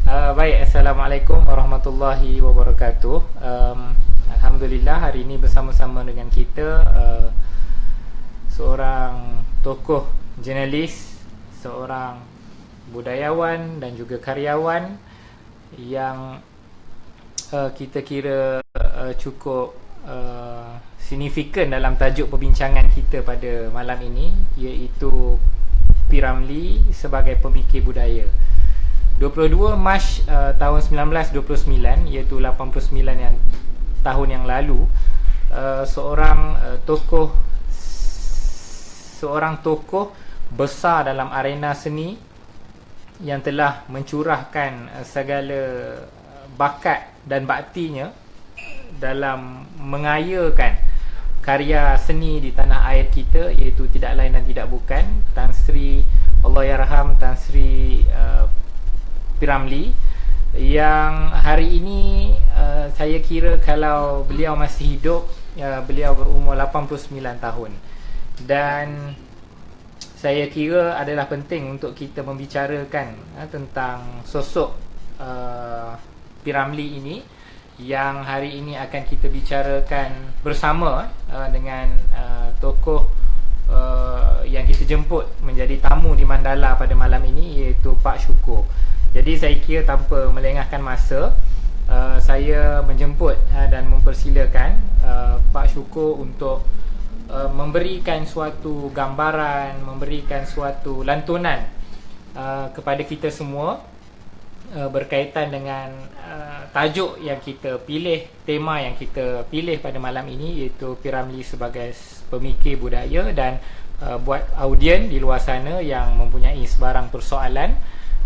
Baik, Assalamualaikum warahmatullahi wabarakatuh. Alhamdulillah hari ini bersama-sama dengan kita seorang tokoh jurnalis, seorang budayawan dan juga karyawan yang kita kira cukup signifikan dalam tajuk perbincangan kita pada malam ini, iaitu P. Ramlee sebagai pemikir budaya. 22 Mac tahun 1929, iaitu 89 tahun yang lalu, seorang tokoh besar dalam arena seni yang telah mencurahkan segala bakat dan baktinya dalam mengayakan karya seni di tanah air kita, iaitu tidak lain dan tidak bukan Tan Sri Allahyarham Tan Sri P. Ramlee, yang hari ini saya kira kalau beliau masih hidup, beliau berumur 89 tahun. Dan saya kira adalah penting untuk kita membicarakan tentang sosok P. Ramlee ini, yang hari ini akan kita bicarakan bersama dengan tokoh yang kita jemput menjadi tamu di Mandala pada malam ini, iaitu Pak Syukur. Jadi saya kira tanpa melengahkan masa, saya menjemput dan mempersilakan Pak Syukur untuk memberikan suatu gambaran, memberikan suatu lantunan kepada kita semua berkaitan dengan tajuk yang kita pilih, tema yang kita pilih pada malam ini, iaitu P. Ramlee sebagai pemikir budaya. Dan buat audien di luar sana yang mempunyai sebarang persoalan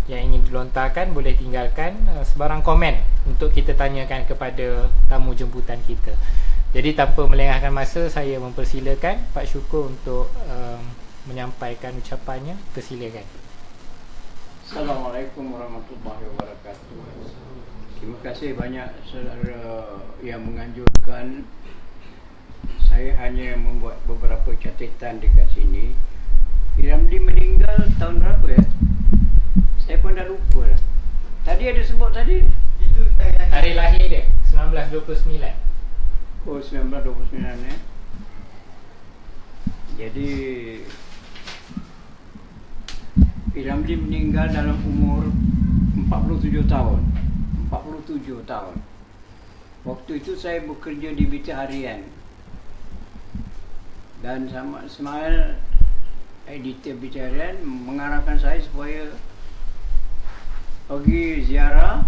yang ingin dilontarkan, boleh tinggalkan sebarang komen untuk kita tanyakan kepada tamu jemputan kita. Jadi tanpa melengahkan masa, saya mempersilakan Pak Syukur untuk menyampaikan ucapannya. Persilakan. Assalamualaikum warahmatullahi wabarakatuh. Terima kasih banyak saudara yang menganjurkan saya hanya membuat beberapa catatan dekat sini. P. Ramlee meninggal tahun berapa ya? Saya pun dah lupa lah. Tadi ada sebut tadi? Itu hari lahir dia 1929. Oh, 1929 ya. Jadi P. Ramlee meninggal dalam umur 47 tahun. 47 tahun. Waktu itu saya bekerja di Berita Harian. Dan sama Ismail, editor Berita Harian, mengarahkan saya supaya pergi ziarah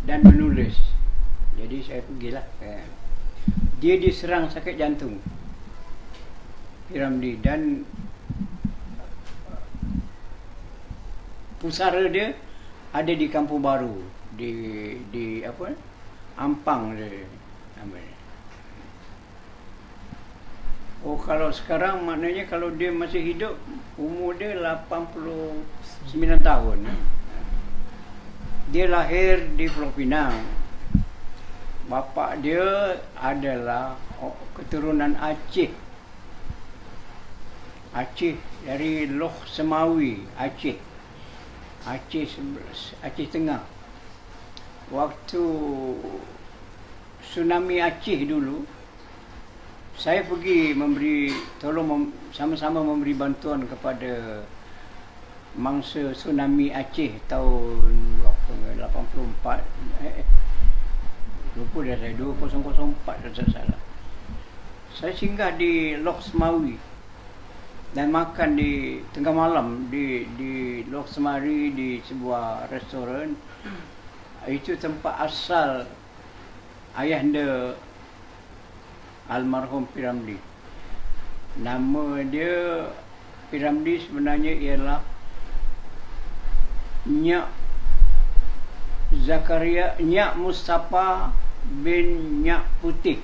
dan menulis. Jadi saya pergilah. Dia diserang sakit jantung, P. Ramlee, dan pusara dia ada di Kampung Baru, di apa? Ampang dia namanya. Oh, kalau sekarang maknanya kalau dia masih hidup, umur dia 89 tahun. Dia lahir di Pulau Pinang. Bapa dia adalah keturunan Aceh. Aceh dari Loh Semawi, Aceh. Aceh Tengah. Waktu tsunami Aceh dulu, saya pergi sama-sama memberi bantuan kepada mangsa tsunami Aceh tahun 84, lupa dah saya, 2004 kalau tak salah. Saya singgah di Loh Semawi dan makan di tengah malam di Loh Semawi di sebuah restoran. Itu tempat asal ayahanda almarhum P. Ramlee. Nama dia P. Ramlee sebenarnya ialah Nyak Zakaria, Nyak Mustafa bin Nyak Putih.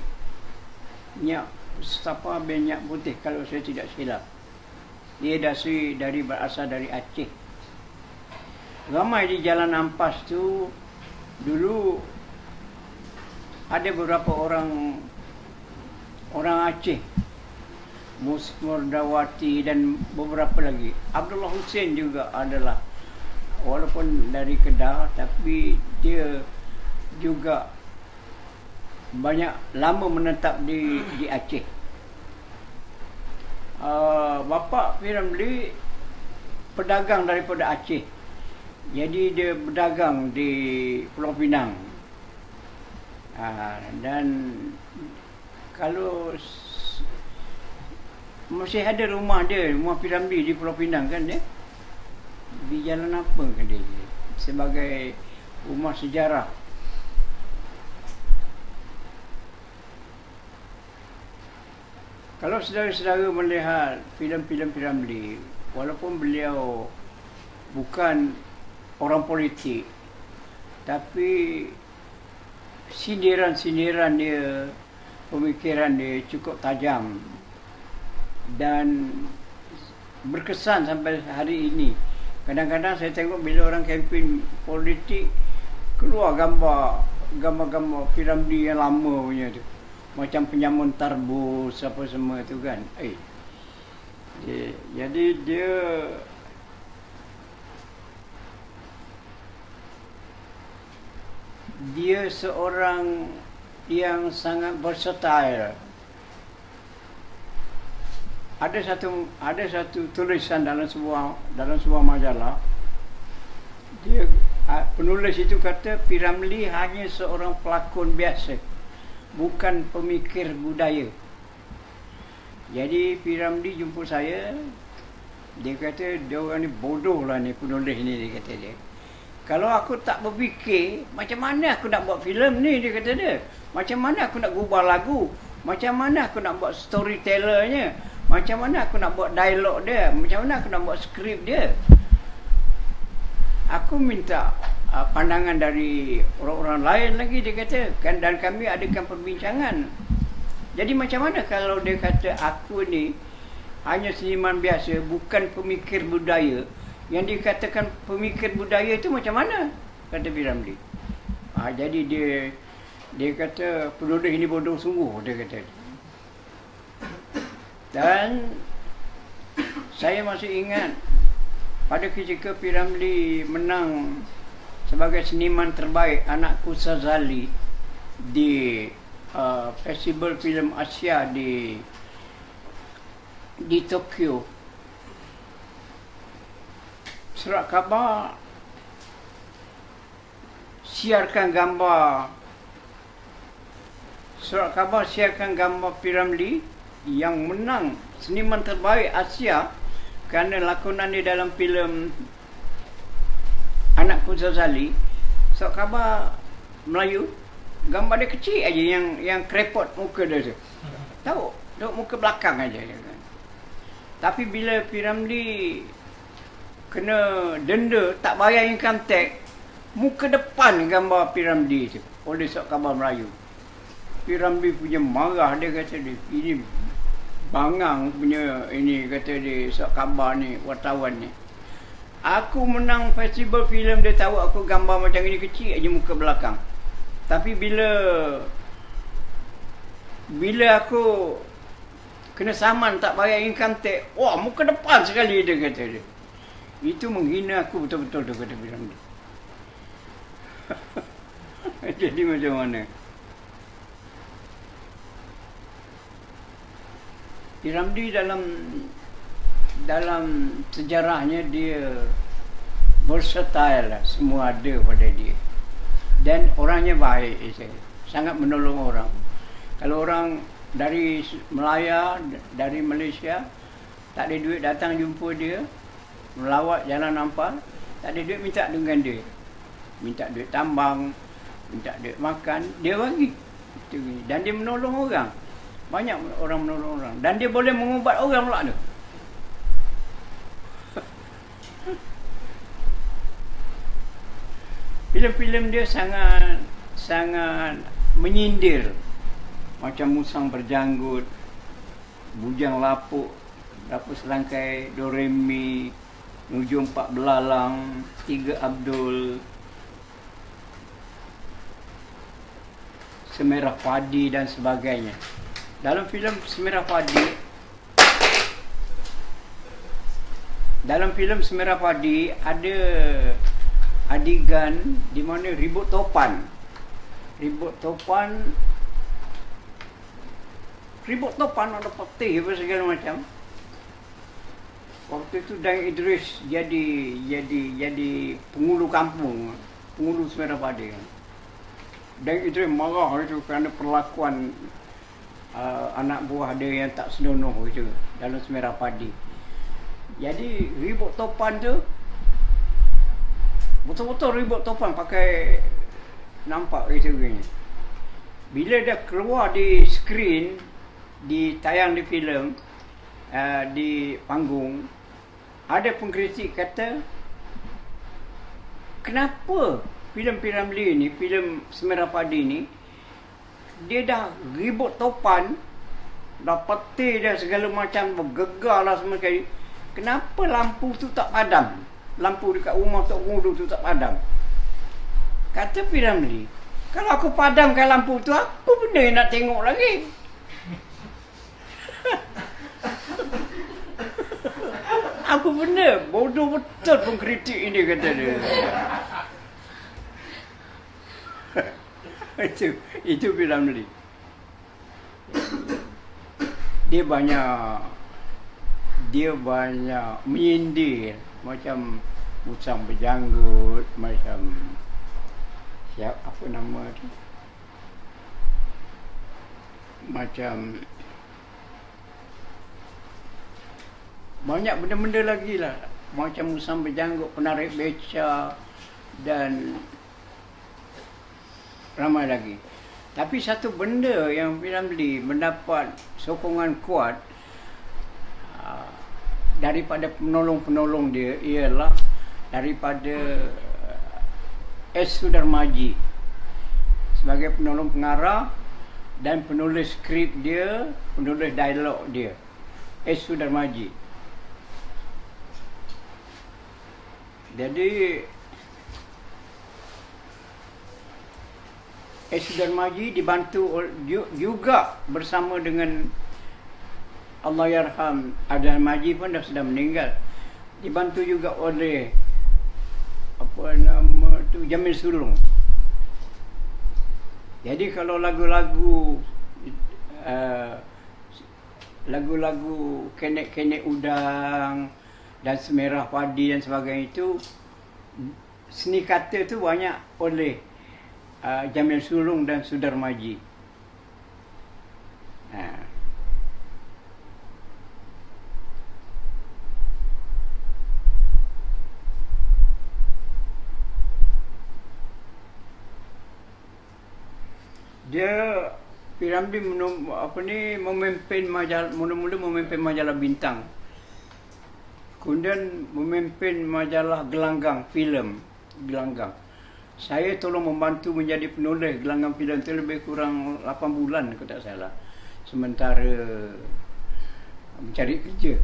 Nyak Mustafa bin Nyak Putih kalau saya tidak silap. Dia berasal dari Aceh. Ramai di Jalan Ampas tu dulu ada beberapa orang Aceh, Murdawati dan beberapa lagi. Abdullah Hussein juga adalah walaupun dari Kedah, tapi dia juga banyak lama menetap di Aceh. Bapa P.Ramlee pedagang daripada Aceh. Jadi dia berdagang di Pulau Pinang. Dan kalau masih ada rumah dia, rumah P.Ramlee di Pulau Pinang kan dia. Di jalan apa kan dia? Sebagai rumah sejarah. Kalau saudara-saudara melihat filem-filem P.Ramlee, walaupun beliau bukan orang politik, tapi sindiran-sindiran dia, pemikiran dia cukup tajam dan berkesan sampai hari ini. Kadang-kadang saya tengok bila orang kempen politik keluar gambar P.Ramlee yang lama punya tu, macam penyamun tarbus apa semua tu kan. Jadi dia seorang yang sangat versatile. Ada satu tulisan dalam sebuah majalah. Dia penulis itu kata P.Ramlee hanya seorang pelakon biasa, bukan pemikir budaya. Jadi P.Ramlee jumpa saya, dia kata dia orang ni bodoh lah ni penulis ni, dia kata dia. Kalau aku tak berfikir, macam mana aku nak buat filem ni, dia kata dia. Macam mana aku nak gubah lagu, macam mana aku nak buat storytellernya, macam mana aku nak buat dialog dia, macam mana aku nak buat skrip dia. Aku minta pandangan dari orang-orang lain lagi, dia kata kan, dan kami adakan perbincangan. Jadi macam mana kalau dia kata aku ni hanya seniman biasa, bukan pemikir budaya. Yang dikatakan pemikir budaya itu macam mana, kata P.Ramlee. Jadi dia kata penulis ini bodoh sungguh, dia kata. Dan saya masih ingat pada ketika P.Ramlee menang sebagai seniman terbaik Anak Kusazali di Festival Filem Asia di Tokyo. Surat khabar siarkan gambar P.Ramlee yang menang seniman terbaik Asia kerana lakonan dia dalam filem Anak Kusazali. Surat khabar Melayu, gambar dia kecil aja, yang krepot muka dia tu. Tahu, duk muka belakang aja. Tapi bila P.Ramlee kena denda tak bayar income tax, muka depan gambar P.Ramlee tu oleh surat khabar Melayu. P.Ramlee punya marah, dia kata dia, ini bangang punya ini, kata dia surat khabar ni, wartawan ni. Aku menang festival filem, dia tahu aku gambar macam ini kecil aja muka belakang. Tapi bila aku kena saman tak bayar income tax, wah muka depan sekali, dia kata dia. Itu menghina aku betul-betul, tu kata P.Ramlee. Jadi macam mana? P.Ramlee dalam sejarahnya dia versatile, semua ada pada dia. Dan orangnya baik, sangat menolong orang. Kalau orang dari Melaya, dari Malaysia, tak ada duit datang jumpa dia, melawat Jalan Ampal, tak ada duit minta dengan dia. Minta duit tambang, minta duit makan, dia bagi. Dan dia menolong orang. Banyak orang menolong orang. Dan dia boleh mengubat orang pula tu. Filem-filem dia sangat menyindir. Macam Musang Berjanggut, Bujang Lapuk, Dapur Serangkai, Doremi, Nuju Empat Belalang, Tiga Abdul, Semerah Padi dan sebagainya. Dalam filem Semerah Padi ada adegan di mana ribut topan. Ribut topan ada peti apa segala macam. Waktu itu Daeng Idris jadi penghulu kampung, penghulu Semerah Padi. Daeng Idris marah itu kerana perlakuan anak buah dia yang tak senonoh itu dalam Semerah Padi. Jadi ribut topan tu betul-betul ribut topan pakai nampak itu begini. Bila dia keluar di skrin, ditayang di filem, di panggung, ada pengkritik kata, kenapa filem P.Ramlee ni, filem Semerah Padi ni, dia dah ribut topan, dah peti dah segala macam, bergegar lah semua sekali. Kenapa lampu tu tak padam? Lampu dekat rumah Tok Ngudu tu tak padam. Kata P.Ramlee, kalau aku padamkan lampu tu, apa benda yang nak tengok lagi? Apa benda? Bodoh betul pengkritik ini, kata dia. Itu P.Ramlee. Dia banyak menyindir, macam Musang Berjanggut, macam apa nama tu, macam banyak benda-benda lagi lah, macam Musang Berjanggut, Penarik Beca dan ramai lagi. Tapi satu benda yang P.Ramlee mendapat sokongan kuat daripada penolong-penolong dia ialah daripada S. Sudarmaji sebagai penolong pengarah dan penulis skrip dia, penulis dialog dia, S. Sudarmaji. Jadi S. Sudarmaji dibantu juga bersama dengan Allahyarham Abdul Maji pun sudah meninggal. Dibantu juga oleh apa nama tu, Jamil Sulong. Jadi kalau lagu-lagu Kenek-Kenek Udang dan Semerah Padi dan sebagainya itu, seni kata tu banyak oleh Jamil Sulong dan Sudarmaji. Dia P.Ramlee memimpin mula-mula memimpin majalah Bintang. Kemudian memimpin majalah Gelanggang filem, Gelanggang. Saya tolong membantu menjadi penulis Gelanggang filem itu lebih kurang 8 bulan kalau tak salah. Sementara mencari kerja.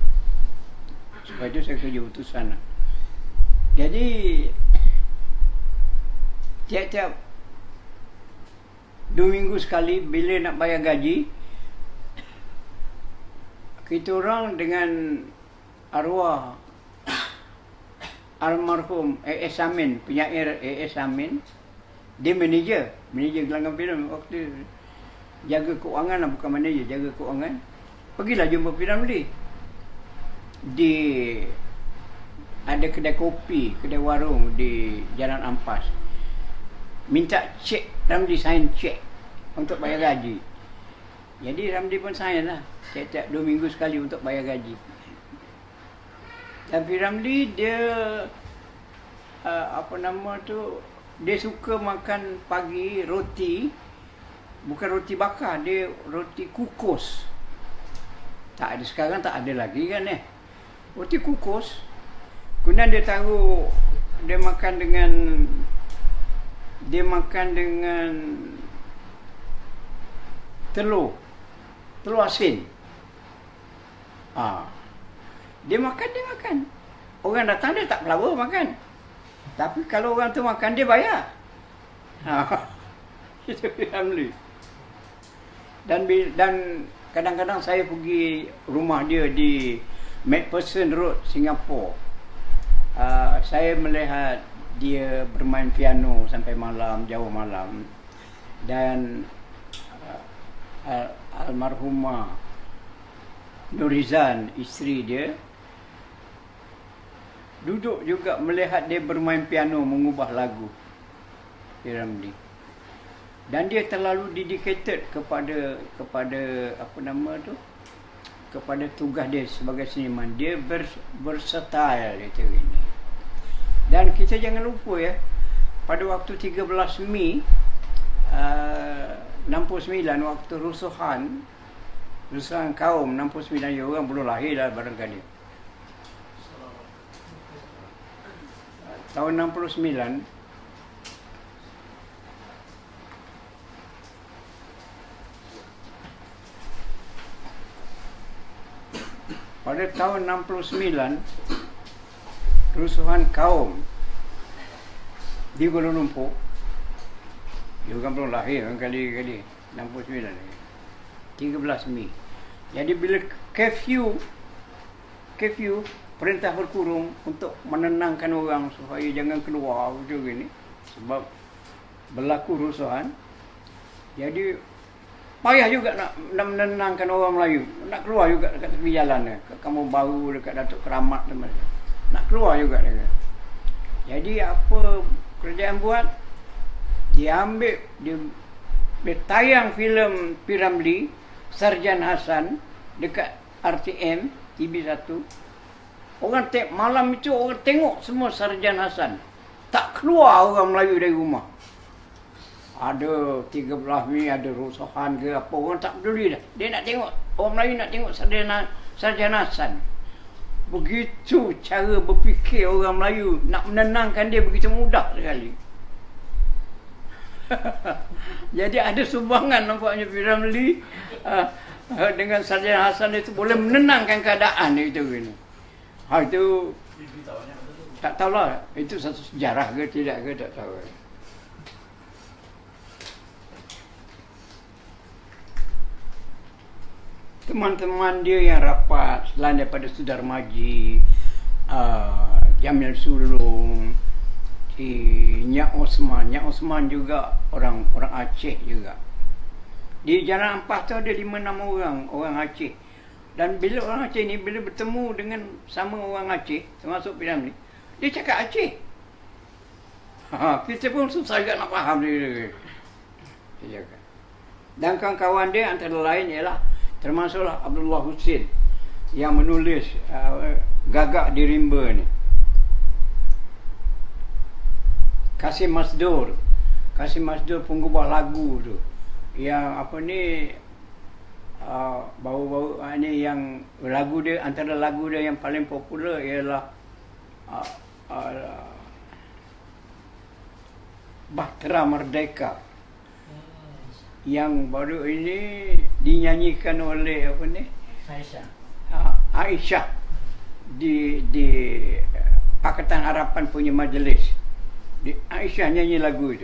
Sebab itu saya kerja utusan. Jadi tiap-tiap 2 minggu sekali bila nak bayar gaji, kita orang dengan arwah almarhum A.S. Amin, penyair A.S. Amin, dia manager Gelanggang filem waktu jaga keuangan lah, bukan manager, jaga keuangan. Pergilah jumpa P.Ramlee. Ada kedai kopi, kedai warung di Jalan Ampas. Minta cek, Ramlee sign cek untuk bayar gaji. Jadi Ramlee pun sign lah, tiap-tiap 2 minggu sekali untuk bayar gaji. Dan P.Ramlee dia dia suka makan pagi roti, bukan roti bakar, dia roti kukus. Tak ada sekarang, tak ada lagi kan roti kukus. Kemudian dia taruh, dia makan dengan telur asin. Dia makan. Orang datang dia tak pelawar makan. Tapi kalau orang tu makan, dia bayar. Itu P.Ramlee. Dan kadang-kadang saya pergi rumah dia di McPherson Road, Singapura. Saya melihat dia bermain piano sampai malam, jauh malam. Dan almarhumah Nurizan, isteri dia, duduk juga melihat dia bermain piano, mengubah lagu P. Ramlee. Dan dia terlalu dedicated kepada apa nama tu, kepada tugas dia sebagai seniman. Dia versatile itu ini. Dan kita jangan lupa ya, pada waktu 13 Mei 69, waktu rusuhan kaum 69, ya orang belum lahir lah barangkali. Tahun 69, pada tahun 69, rusuhan kaum di Kuala Lumpur. Dia orang belum lahir kali 69 ni. 13 Mei. Jadi bila curfew perintah berkurung untuk menenangkan orang supaya jangan keluar macam ni sebab berlaku rusuhan. Jadi payah juga nak menenangkan orang Melayu. Nak keluar juga dekat tepi jalan ni. Kamu baru dekat Datuk Keramat dan macam. Nak keluar juga dia. Jadi apa kerajaan buat? Dia tayang filem P. Ramlee, Sarjan Hassan dekat RTM TV1. Orang malam itu orang tengok semua Sarjan Hassan. Tak keluar orang Melayu dari rumah. Ada 13 Mei, ada rusuhan ke apa, orang tak peduli dah. Dia nak tengok, orang Melayu nak tengok Sarjan Hassan. Begitu cara berfikir orang Melayu, nak menenangkan dia begitu mudah sekali. Jadi ada sumbangan nampaknya P. Ramlee dengan Sarjan Hassan itu boleh menenangkan keadaan itu gini. Itu tak tahulah itu satu sejarah ke tidak ke, tak tahu. Teman-teman dia yang rapat selain daripada Sudar Maji, Jamil Sulung, Nyak Osman juga orang Aceh juga. Di Jalan Ampah tu ada 5-6 orang Aceh. Dan bila orang Aceh ni bila bertemu dengan sama orang Aceh, termasuk P. Ramlee, dia cakap Aceh. Kita pun susah juga nak faham dia. Dan kawan-kawan dia antara lain ialah termasuklah Abdullah Husin yang menulis Gagak di Rimba ni. Kasim Masdur penggubah lagu tu. Yang apa ni baru-baru ni yang lagu dia, antara lagu dia yang paling popular ialah Bahtera Merdeka. Yang baru ini dinyanyikan oleh apa ni? Aisyah di Pakatan Harapan punya majlis. Aisyah nyanyi lagu itu.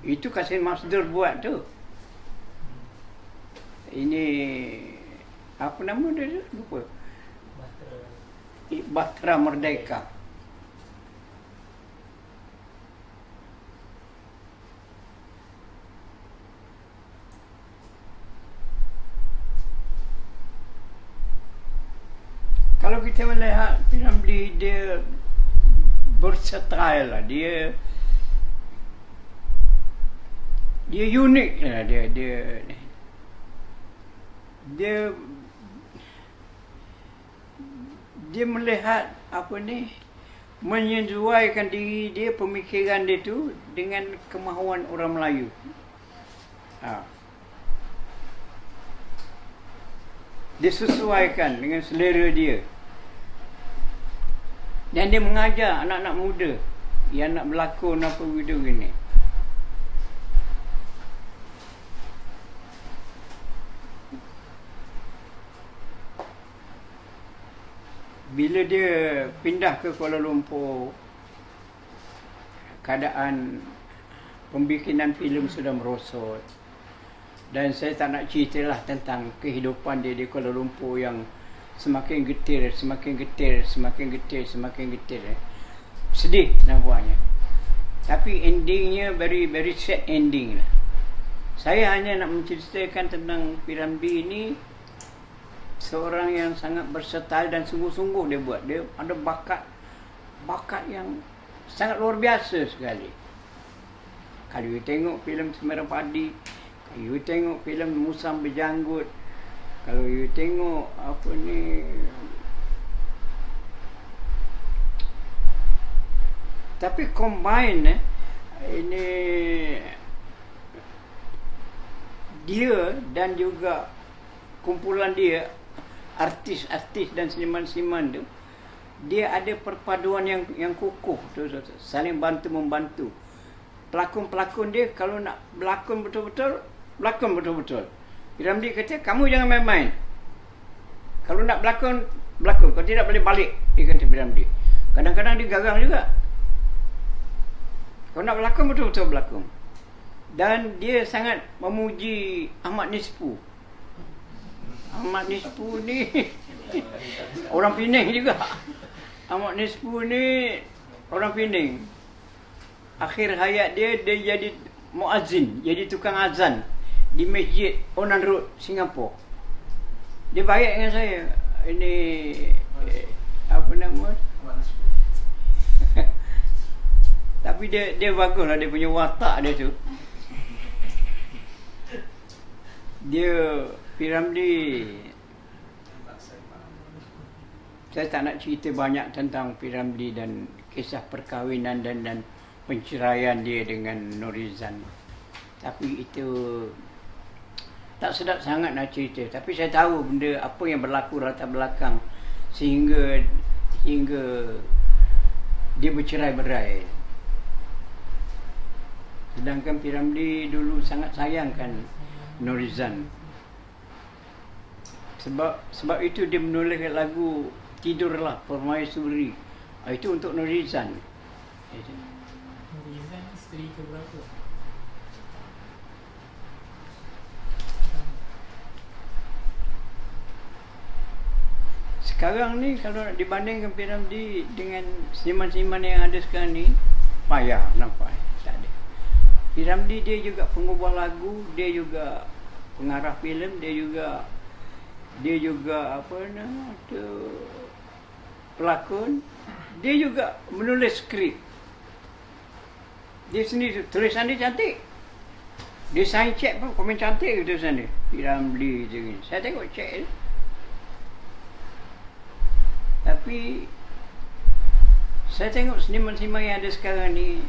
Itu Kasim Masdur buat tu. Ini apa nama dia tu? Lupa. Bahtera Merdeka. Kalau kita melihat P. Ramlee, dia versatile lah, dia unik lah, dia melihat apa ni, menyesuaikan diri dia, pemikiran dia tu dengan kemahuan orang Melayu. Dia sesuaikan dengan selera dia. Dan dia mengajar anak-anak muda yang nak berlakon apa video gini. Bila dia pindah ke Kuala Lumpur, keadaan pembikinan filem sudah merosot. Dan saya tak nak ceritalah tentang kehidupan dia di Kuala Lumpur yang semakin getir. Sedih nampaknya. Tapi endingnya very very sad ending lah. Saya hanya nak menceritakan tentang P. Ramlee ini, seorang yang sangat versatile dan sungguh-sungguh dia buat. Dia ada bakat yang sangat luar biasa sekali. Kalau you tengok filem Semara Padi, kalau you tengok filem Musang Berjanggut, kalau you tengok apa ni, tapi combine ini dia dan juga kumpulan dia, artis-artis dan seniman-seniman tu, dia ada perpaduan yang kukuh tu, saling bantu membantu. Pelakon-pelakon dia kalau nak berlakon betul-betul, berlakon betul-betul. P. Ramlee kata, kamu jangan main-main. Kalau nak berlakon, berlakon. Kalau tidak boleh balik, dia kata P. Ramlee. Kadang-kadang dia garang juga. Kalau nak berlakon, betul-betul berlakon. Dan dia sangat memuji Ahmad Nispu. Ahmad Nispu ni orang Penang juga. Ahmad Nispu ni orang Penang. Akhir hayat dia jadi muazzin, jadi tukang azan di masjid Onan Road, Singapura. Dia baik dengan saya. Ini apa nama? Tapi dia baguslah, dia punya watak dia tu. Dia P. Ramlee, saya tak nak cerita banyak tentang P. Ramlee dan kisah perkahwinan dan penceraian dia dengan Nurizan. Tapi itu tak sedap sangat nak cerita. Tapi saya tahu benda apa yang berlaku latar belakang sehingga dia bercerai-berai. Sedangkan P. Ramlee dulu sangat sayangkan Nurizan. Sebab itu dia menulis lagu Tidurlah Permaisuri. Itu untuk Nurizan. Nurizan isteri ke berapa? Sekarang ni kalau nak dibandingkan P. Ramlee dengan seniman-seniman yang ada sekarang ni, payah nampak. Tak ada. P. Ramlee dia juga pengubah lagu, dia juga pengarah filem, dia juga apa nama tu, pelakon, dia juga menulis skrip. Dia sendiri tulisan dia cantik. Dia sign check pun komen cantik tulisan dia. P. Ramlee je ni. Saya tengok check dia. Tapi saya tengok seniman-seniman yang ada sekarang ni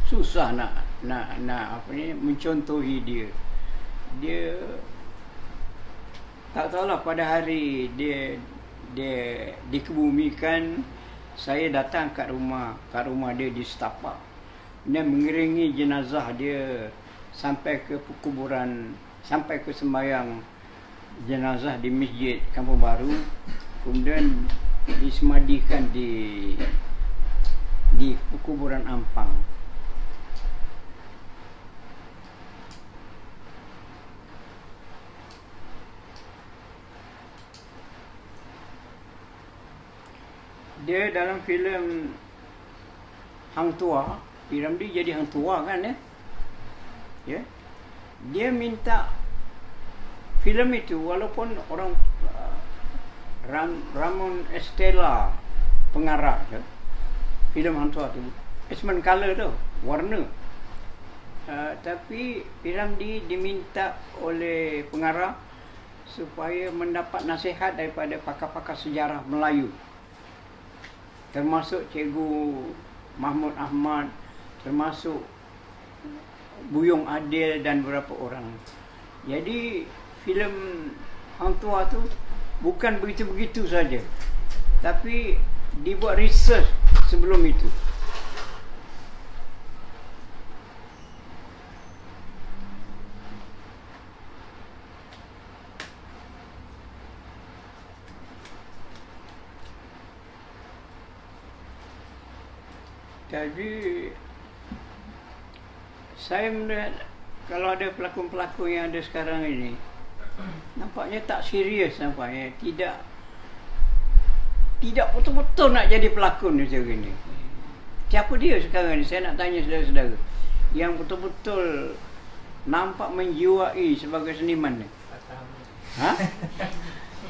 susah nak apa ni mencontohi dia. Dia tak tahulah, pada hari dia dikebumikan, saya datang kat rumah dia di Setapak dan mengiringi jenazah dia sampai ke kuburan, sampai ke sembahyang jenazah di masjid Kampung Baru, kemudian disemadikan di kuburan Ampang. Dia dalam filem Hang Tuah, P. Ramlee jadi Hang Tuah kan ya? Ya. Dia minta filem itu, walaupun orang Ramon Estela pengarah tu, filem Hang Tuah tu Esman color tu, warna. Tapi P. Ramlee diminta oleh pengarah supaya mendapat nasihat daripada pakar-pakar sejarah Melayu, termasuk Cikgu Mahmud Ahmad, termasuk Buyung Adil dan beberapa orang. Jadi filem Hang Tuah tu bukan begitu-begitu saja, tapi dibuat research sebelum itu. Jadi saya melihat kalau ada pelakon-pelakon yang ada sekarang ini, nampaknya tak serius, nampaknya tidak betul-betul nak jadi pelakon macam ini. siapa dia sekarang ni? Saya nak tanya saudara-saudara yang betul-betul nampak menjiwai sebagai seniman ni. Ha?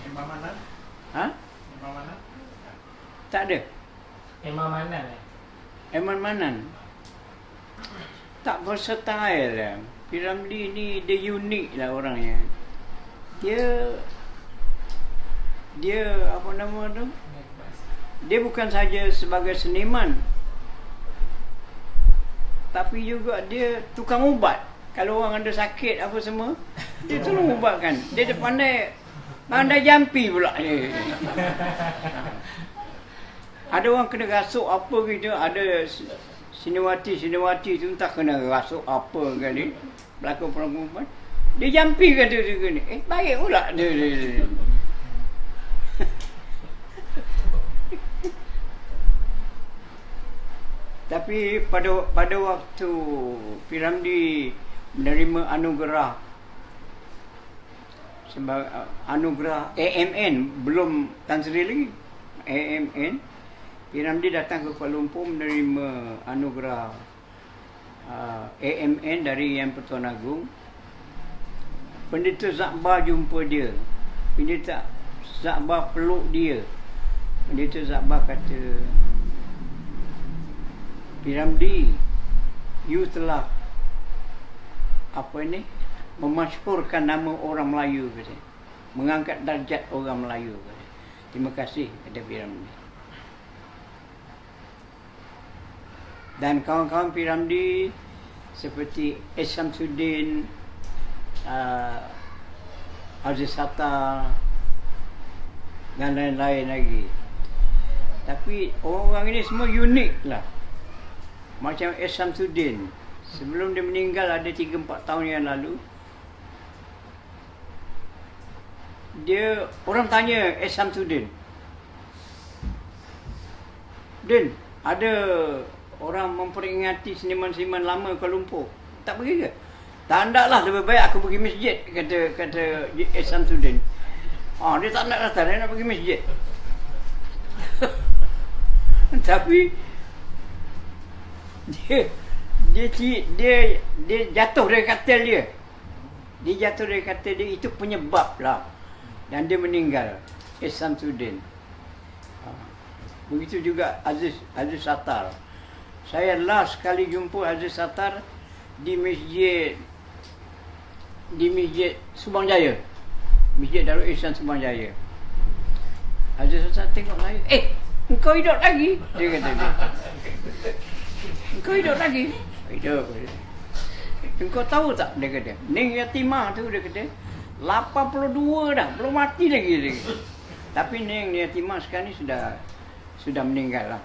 Imam Manan? Ha? Imam Manan? Tak ada. Imam Manan Eman Manan tak versatile lah. Piramli ni dia unik lah orangnya. Dia apa nama tu? Dia bukan saja sebagai seniman, tapi juga dia tukang ubat. Kalau orang ada sakit apa semua, dia tolong ubatkan. Dia pandai jampi pula dia. Ada orang kena rasuk apa gitu, ada Siniwati tu entah kena rasuk apa kali, pelakon perempuan. Dia jampi kata dia ni. Baik pula dia. Tapi pada waktu Piramli menerima anugerah sebagai anugerah AMN, belum Tan Sri lagi, AMN, Piramli datang ke Kuala Lumpur menerima anugerah AMN dari Yang Pertuan Agong. Pendeta Zakbar jumpa dia. Pendeta Zakbar peluk dia. Pendeta Zakbar kata, Piramli, you telah memasyhurkan nama orang Melayu, kata. Mengangkat darjat orang Melayu, kata. Terima kasih, kata Piramli. Dan kawan-kawan Piramli seperti S. Samsudin, Aziz Sattar dan lain-lain lagi. Tapi orang ini semua unik lah. Macam S. Samsudin, sebelum dia meninggal ada 3-4 tahun yang lalu, orang tanya S. Samsudin, Din, ada orang memperingati seniman-seniman lama Kuala Lumpur, tak pergi ke? Tak nak lah, lebih baik aku pergi masjid, kata S. Samsudin. Dia tak nak datang, dia nak pergi masjid. Tapi dia jatuh dari katil dia. Dia jatuh dari katil dia, itu penyebab lah. Dan dia meninggal, S. Samsudin. Begitu juga Aziz Sattar. Saya last kali jumpa Aziz Sattar di masjid Subang Jaya. Masjid Darul Ihsan Subang Jaya. Aziz Sattar tengok saya, engkau hidup lagi? Dia kata dia. Engkau hidup lagi? Hidup. Engkau tahu tak? Dia kata. Ning Yatimah tu, dia kata, 82 dah, belum mati lagi dia. Tapi Ning Yatimah sekarang ni sudah meninggal lah.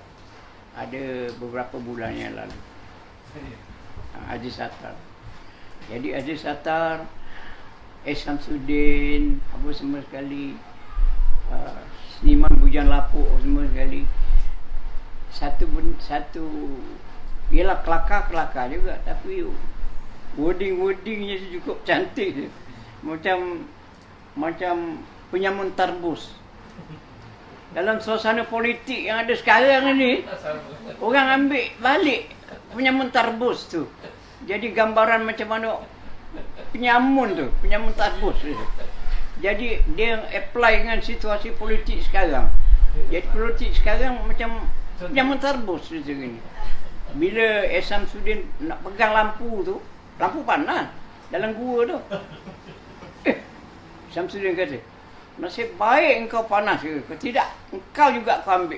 Ada beberapa bulan yang lalu. Aziz Sattar. Jadi Aziz Sattar, S. Samsudin, apa semua sekali, seniman Bujang Lapuk semua sekali. Satu ialah kelakar juga, tapi wordingnya cukup cantik. Macam penyamun tarbus. Dalam suasana politik yang ada sekarang ini, orang ambil balik penyamun tarbus tu. Jadi gambaran macam mana penyamun tarbus tu. Jadi dia apply dengan situasi politik sekarang. Jadi politik sekarang macam penyamun tarbus tu gini. Bila S. Samsudin nak pegang lampu panas dalam gua tu. Samsudin kata, nasib baik engkau panas ke? Tidak, engkau juga kau ambil.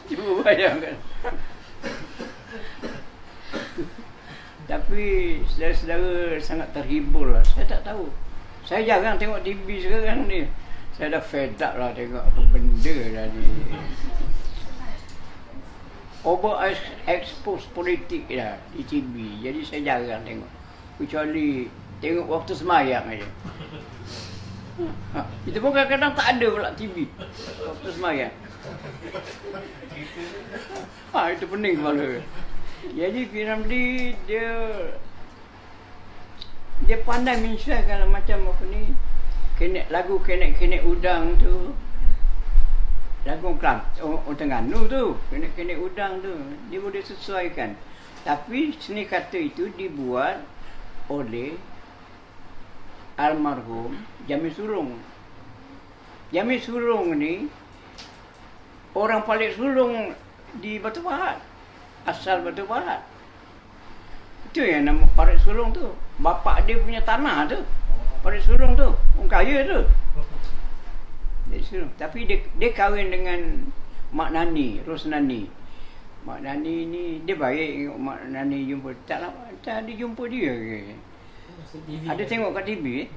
Cuba bayangkan. Tapi saudara-saudara sangat terhibur lah. Saya tak tahu. Saya jarang tengok TV sekarang ni. Saya dah fed up lah tengok apa benda dah ni. Overexpose politik dah di TV. Jadi saya jarang tengok. Kecuali tengok waktu semayang aja. Itu pun kadang-kadang tak ada pula TV waktu semayang. Itu pening kepala. Jadi Piramli dia pandai mensyaikan macam apa ni, lagu Kenek-Kenek Udang tu. lagu Kelantan Terengganu tu, kenek udang tu, dia boleh sesuaikan. Tapi seni kata itu dibuat oleh almarhum Jamil Sulong. Jamil Sulong ni orang Palit Sulong di Batu Pahat, asal Batu Pahat. Itu yang nama Parit Sulong tu. Bapak dia punya tanah tu, Parit Sulong tu, orang kaya tu. Tapi dia kahwin dengan Mak Nani, Rosnani. Mak Nani ni dia baik tengok Mak Nani jumpa. Tak ada jumpa dia ke? Ada tengok kat TV.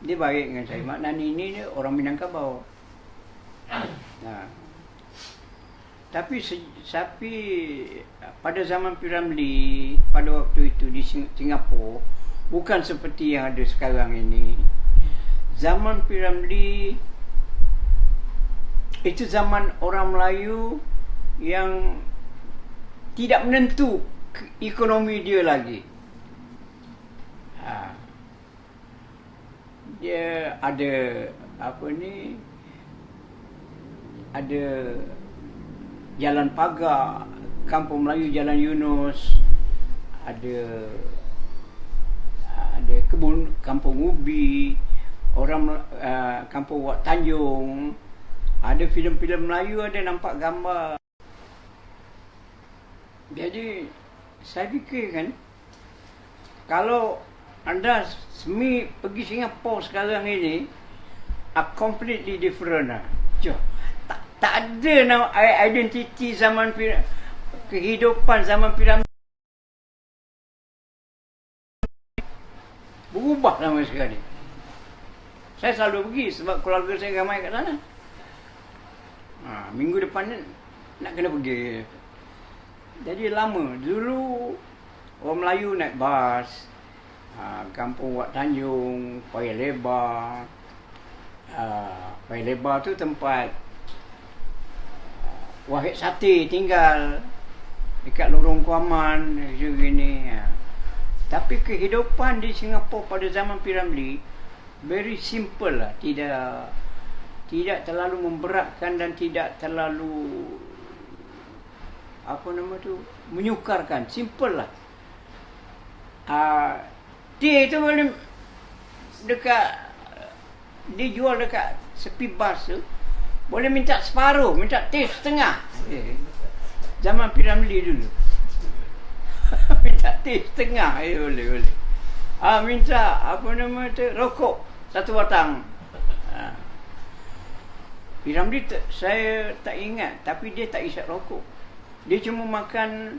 Dia baik dengan saya. Mak Nani ni dia orang Minangkabau. Tapi pada zaman P. Ramlee, pada waktu itu di Singapura, bukan seperti yang ada sekarang ini. Zaman P. Ramlee itu zaman orang Melayu yang tidak menentu ekonomi dia lagi. Dia ada ada Jalan Pagar, Kampung Melayu Jalan Yunus, ada kebun Kampung Ubi, orang Kampung Wat Tanjung. Ada filem-filem Melayu, ada nampak gambar. Jadi saya fikir kan, kalau anda pergi Singapura sekarang ini, completely different lah. Tak ada nama identiti zaman kehidupan zaman piramid berubah sama sekali. Saya selalu pergi sebab keluarga saya ramai kat sana. Minggu depan ni nak kena pergi. Jadi lama. Dulu orang Melayu naik bas, Kampung Wat Tanjung, Paya Lebar. Paya Lebar tu tempat Wahid Sati tinggal dekat Lorong Kuaman macam gini. Tapi kehidupan di Singapura pada zaman P. Ramlee very simple lah, tidak terlalu memberatkan dan tidak terlalu menyukarkan, simple lah. Dia itu boleh dia jual dekat sepi bas tu, boleh minta separuh, minta tis setengah. Zaman P. Ramlee dulu. Minta tis setengah, boleh. Minta rokok satu batang. P. Ramlee saya tak ingat, tapi dia tak isap rokok. Dia cuma makan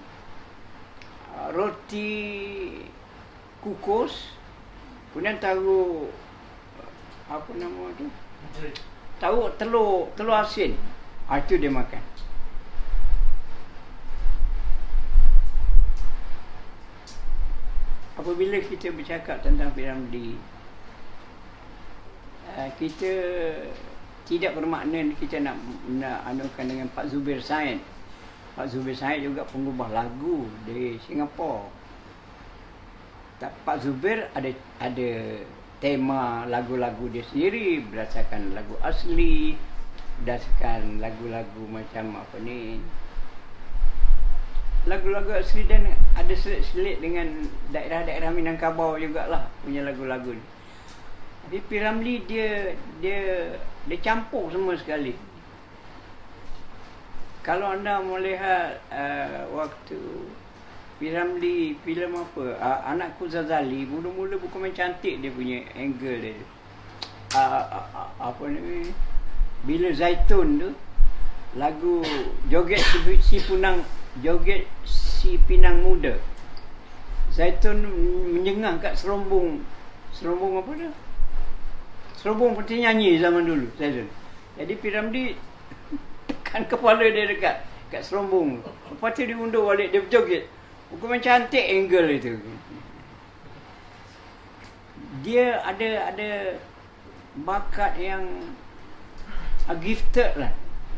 roti kukus, kemudian taruh taruh telur asin. Itu dia makan. Apabila kita bercakap tentang P. Ramlee, kita tidak bermakna kita nak anukan dengan Pak Zubir Said. Pak Zubir Said juga pengubah lagu di Singapura. Pak Zubir ada tema lagu-lagu dia sendiri berdasarkan lagu asli, berdasarkan lagu-lagu macam lagu-lagu asli, dan ada selit-selit dengan daerah-daerah Minangkabau jugalah punya lagu-lagu ni. Tapi P. Ramlee dia campur semua sekali. Kalau anda melihat waktu P. Ramlee filem Anakku Zazali, mula-mula bukan main cantik dia punya angle dia. Bila Zaitun tu lagu Joget si Pinang Muda, Zaitun menjengah kat serombong peti nyanyi zaman dulu Zaitun. Jadi P. Ramlee tekan kepala dia dekat serombong. Lepas tu dia undur balik, dia berjoget. Bukan cantik angle itu. Dia ada bakat yang gifted lah.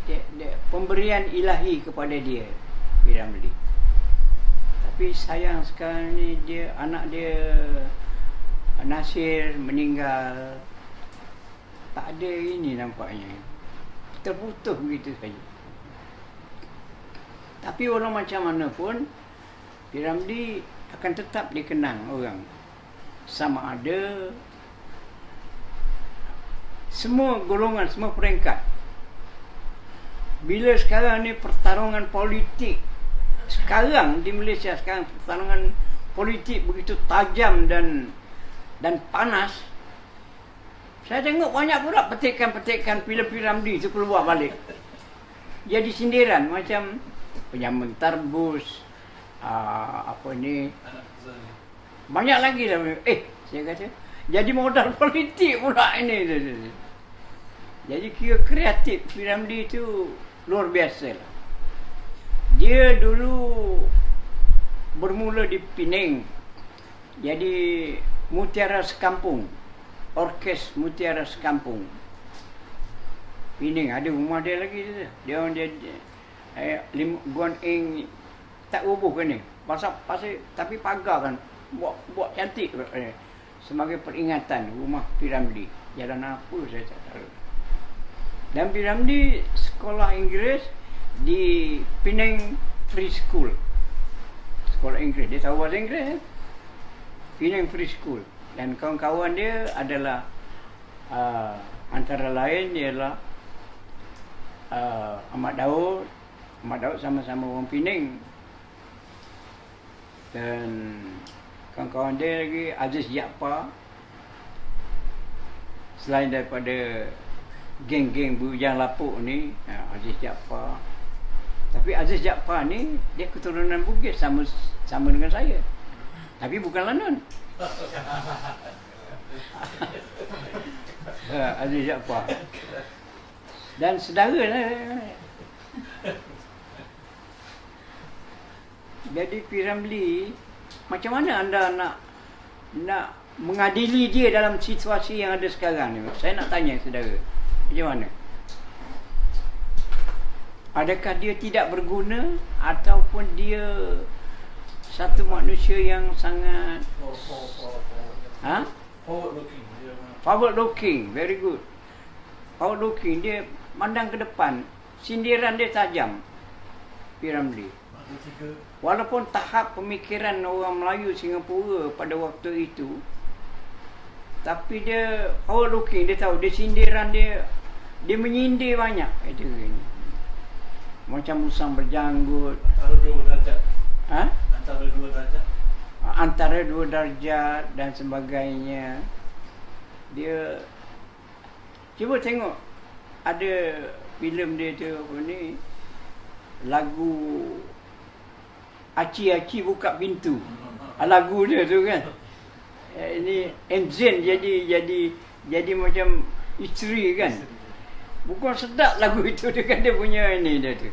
Dia pemberian ilahi kepada dia, P. Ramlee. Tapi sayang sekarang ni anak dia Nasir meninggal. Tak ada ini nampaknya. terputus begitu saja. Tapi walau macam mana pun, P. Ramlee akan tetap dikenang orang. Sama ada semua golongan, semua peringkat. Bila sekarang ni pertarungan politik, sekarang di Malaysia sekarang pertarungan politik begitu tajam dan panas, saya tengok banyak pula petikan-petikan filem P. Ramlee itu keluar balik. Jadi sindiran macam penyamun tarbus, banyak lagi lah. Saya kata jadi modal politik pula ini. Jadi kira kreatif P. Ramlee itu luar biasa lah. Dia dulu bermula di Pening, jadi Mutiara Sekampung, Orkes Mutiara Sekampung Pening. Ada rumah dia lagi tu. Dia Guan Eng tak rubuh kan ni. Pasal tapi pagar kan. Buat cantik sebagai peringatan rumah P. Ramlee. Jalan apa saya tak tahu. Dan P. Ramlee sekolah Inggeris di Penang Free School. Sekolah Inggeris. Dia tahu bahasa Inggeris. Penang Free School. Dan kawan-kawan dia adalah antara lain ialah Ahmad Daud. Ahmad Daud sama-sama orang Penang. Dan kawan-kawan dia lagi Aziz Jaafar. Selain daripada geng-geng bujang lapuk ni, Aziz Jaafar. Tapi Aziz Jaafar ni dia keturunan Bugis, sama dengan saya. Tapi bukan Lanun. Aziz Jaafar. Dan saudara lah. Jadi P. Ramlee, macam mana anda nak mengadili dia dalam situasi yang ada sekarang ni? Saya nak tanya saudara, macam mana? Adakah dia tidak berguna ataupun dia satu manusia yang sangat forward looking, very good. Forward looking, dia pandang ke depan, sindiran dia tajam. P. Ramlee. Walaupun tahap pemikiran orang Melayu Singapura pada waktu itu, tapi dia forward looking, dia tahu, dia sindiran dia menyindir banyak. Itu ini. Macam musang berjanggut. Antara dua darjat. Antara dua darjat dan sebagainya. Dia cuba tengok, ada filem dia tu apa ni, lagu Aci buka pintu. Lagu dia tu kan. Ini Zain jadi macam isteri kan. Bukan sedap lagu itu dengan dia punya ini dia tu.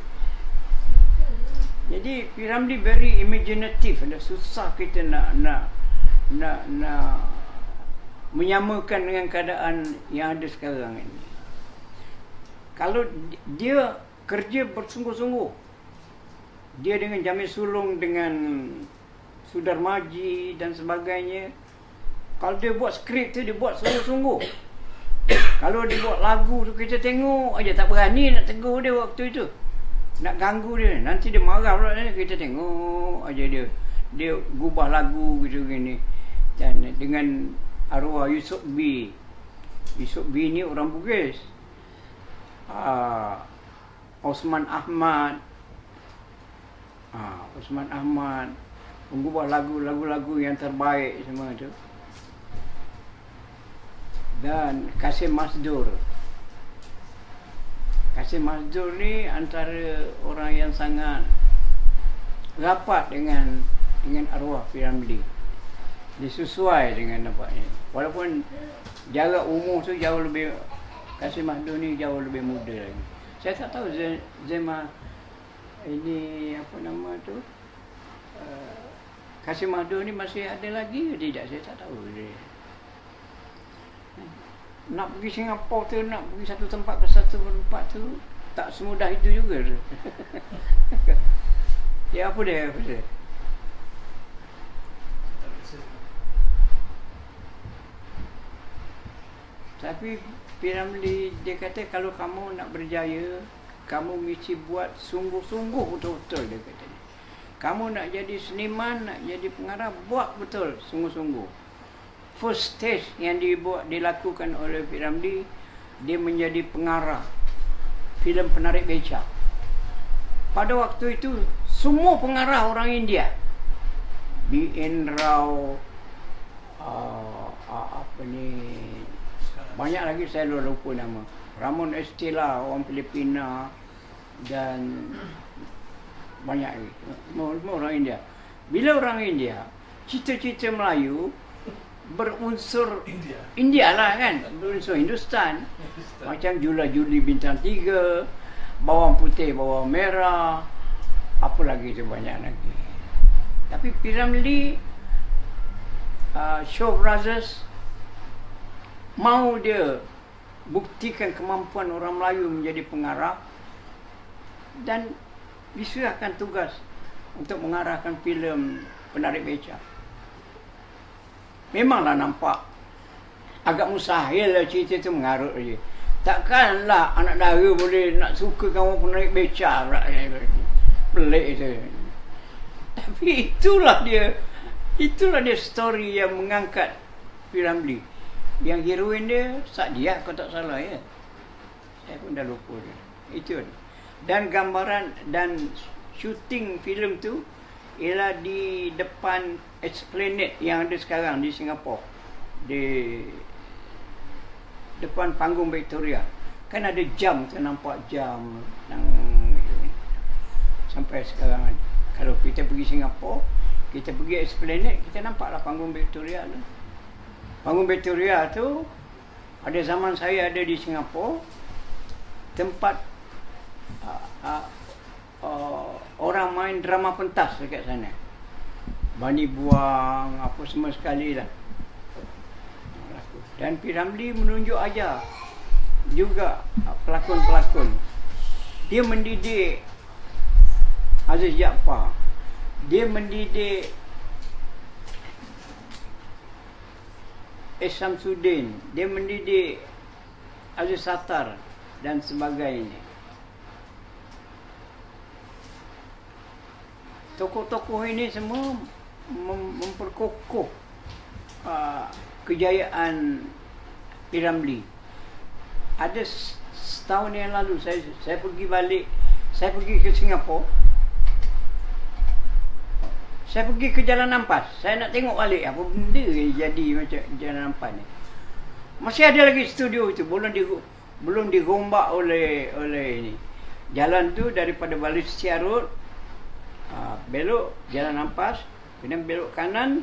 Jadi P. Ramlee very imaginative. Susah kita nak menyamakan dengan keadaan yang ada sekarang ini. Kalau dia kerja bersungguh-sungguh, dia dengan Jamil Sulong, dengan Sudar Maji dan sebagainya, kalau dia buat skrip tu, dia buat sungguh-sungguh. Kalau dia buat lagu tu, kita tengok aja, tak berani nak tegur dia waktu itu, nak ganggu dia. Nanti dia marah pula, kita tengok aja dia gubah lagu gitu gini. Dan dengan arwah Yusof B ni orang Bugis. Osman Ahmad mengubah lagu-lagu yang terbaik semua tu. Dan Kasim Masdur ni antara orang yang sangat rapat dengan arwah P. Ramlee. Disesuai dengan nampaknya. Walaupun jarak umur tu jauh lebih, Kasim Masdur ni jauh lebih muda lagi. Saya tak tahu Zema ini apa nama tu, Kasim Masdur ni masih ada lagi ke tidak, saya tak tahu dia. Nak pergi Singapura tu, nak pergi satu tempat ke satu tempat tu tak semudah itu juga. Ya apa dia? Tapi P.Ramlee dia kata kalau kamu nak berjaya, kamu mesti buat sungguh-sungguh betul-betul, dia kata. Kamu nak jadi seniman, nak jadi pengarah, buat betul sungguh-sungguh. First stage yang dilakukan oleh P.Ramlee, dia menjadi pengarah filem Penarik Becak. Pada waktu itu semua pengarah orang India, B.N. Rao, banyak lagi saya lupa nama, Ramon Estela orang Filipina, dan banyak lagi, semua orang India. Bila orang India, cerita-cerita Melayu berunsur India lah kan, berunsur Hindustan. Macam Jula Juli Bintang 3, Bawang Putih Bawang Merah, apa lagi tu, banyak lagi. Tapi P.Ramlee, Shaw Brothers mau dia buktikan kemampuan orang Melayu menjadi pengarah, dan diserahkan tugas untuk mengarahkan filem Penarik Becak. Memanglah nampak agak mustahil lah cerita tu mengarut je. Takkanlah anak dara boleh nak suka kamu Penarik Becak pula. Pelik tu. Tapi itulah dia story yang mengangkat P.Ramlee. Yang heroin dia Sadiah kalau tak salah ya. Saya pun dah lupa dia. Itu dia. Dan gambaran dan syuting filem tu ialah di depan Esplanade yang ada sekarang di Singapura. Di depan panggung Victoria. Kan ada jam, kita nampak jam sampai sekarang. Kalau kita pergi Singapura, kita pergi Esplanade, kita nampaklah panggung Victoria tu. Panggung Victoria tu pada zaman saya ada di Singapura, tempat orang main drama pentas dekat sana. Bani Buang, apa semua sekali lah. Dan P.Ramlee menunjuk ajar juga pelakon-pelakon. Dia mendidik Aziz Jaafar, dia mendidik Samsudin, dia mendidik Aziz Sattar dan sebagainya. Tokoh-tokoh ini semua memperkokoh kejayaan P.Ramlee. Ada setahun yang lalu saya pergi ke Singapura. Saya pergi ke Jalan Ampas. Saya nak tengok balik apa benda yang jadi macam Jalan Ampas ni. Masih ada lagi studio itu, belum dirombak oleh ini. Jalan tu daripada Balestier Road, belok Jalan Ampas, kemudian belok kanan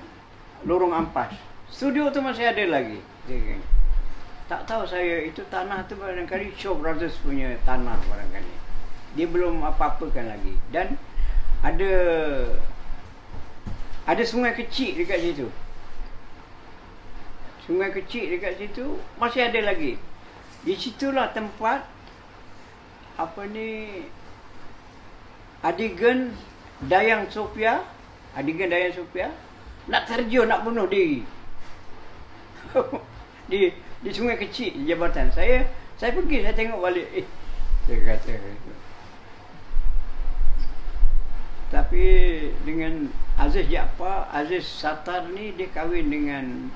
Lorong Ampas. Studio tu masih ada lagi. Tak tahu saya itu tanah tu barangkali Shaw Brothers punya tanah barangkali. Dia belum apa-apakan lagi. Dan ada sungai kecil dekat situ. Sungai kecil dekat situ masih ada lagi. Di situlah tempat adegan Dayang Sofia nak terjun, nak bunuh diri. di sungai kecil di jambatan. Saya pergi, saya tengok balik. Saya kata tapi dengan Aziz Jaafar, Aziz Sattar ni dia kahwin dengan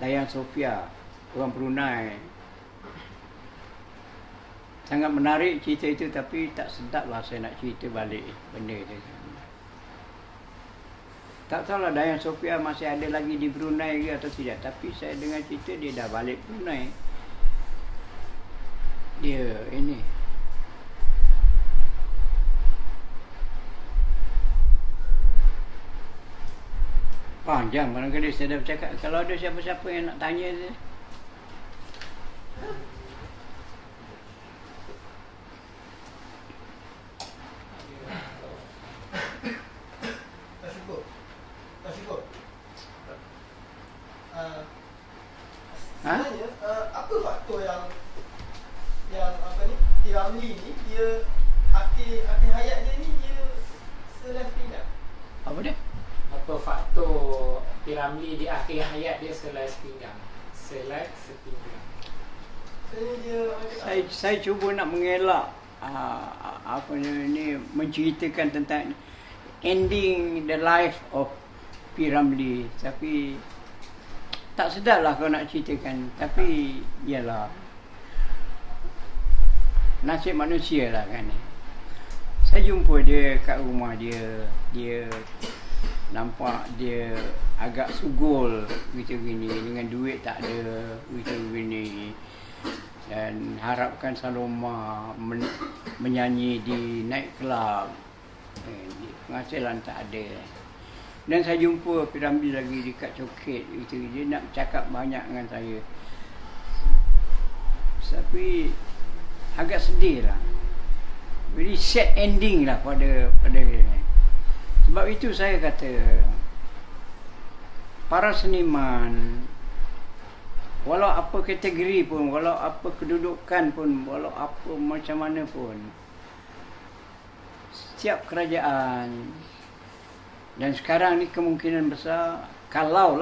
Dayang Sofia, orang Brunei. Sangat menarik cerita itu, tapi tak sedap lah saya nak cerita balik benda itu. Tak tahulah Dayang Sofia masih ada lagi di Brunei ke atau tidak, tapi saya dengar cerita dia dah balik Brunei. Dia ini panjang, barangkali saya dah bercakap. Kalau ada siapa-siapa yang nak tanya je. Sebenarnya apa faktor yang P.Ramlee ni dia akhir hayat dia ni dia selai sepinggang? Apa dia? Apa faktor P.Ramlee di akhir hayat dia selai sepinggang? Selai sepinggang. Rasanya dia Saya cuba nak mengelak apa ni, menceritakan tentang ending the life of P. Ramlee, tapi tak sedarlah kalau nak ceritakan. Tapi ialah nasib manusia lah kan. Saya jumpa dia kat rumah dia nampak dia agak sugul gitu gini, dengan duit tak ada gitu gini, dan harapkan Saloma menyanyi di night club, penghasilan tak ada. Dan saya jumpa P. Ramlee lagi dekat Coket gitu, dia nak cakap banyak dengan saya, tapi agak sedih lah, very sad ending lah pada sebab itu saya kata para seniman, walau apa kategori pun, walau apa kedudukan pun, walau apa macam mana pun, setiap kerajaan, dan sekarang ni kemungkinan besar, kalau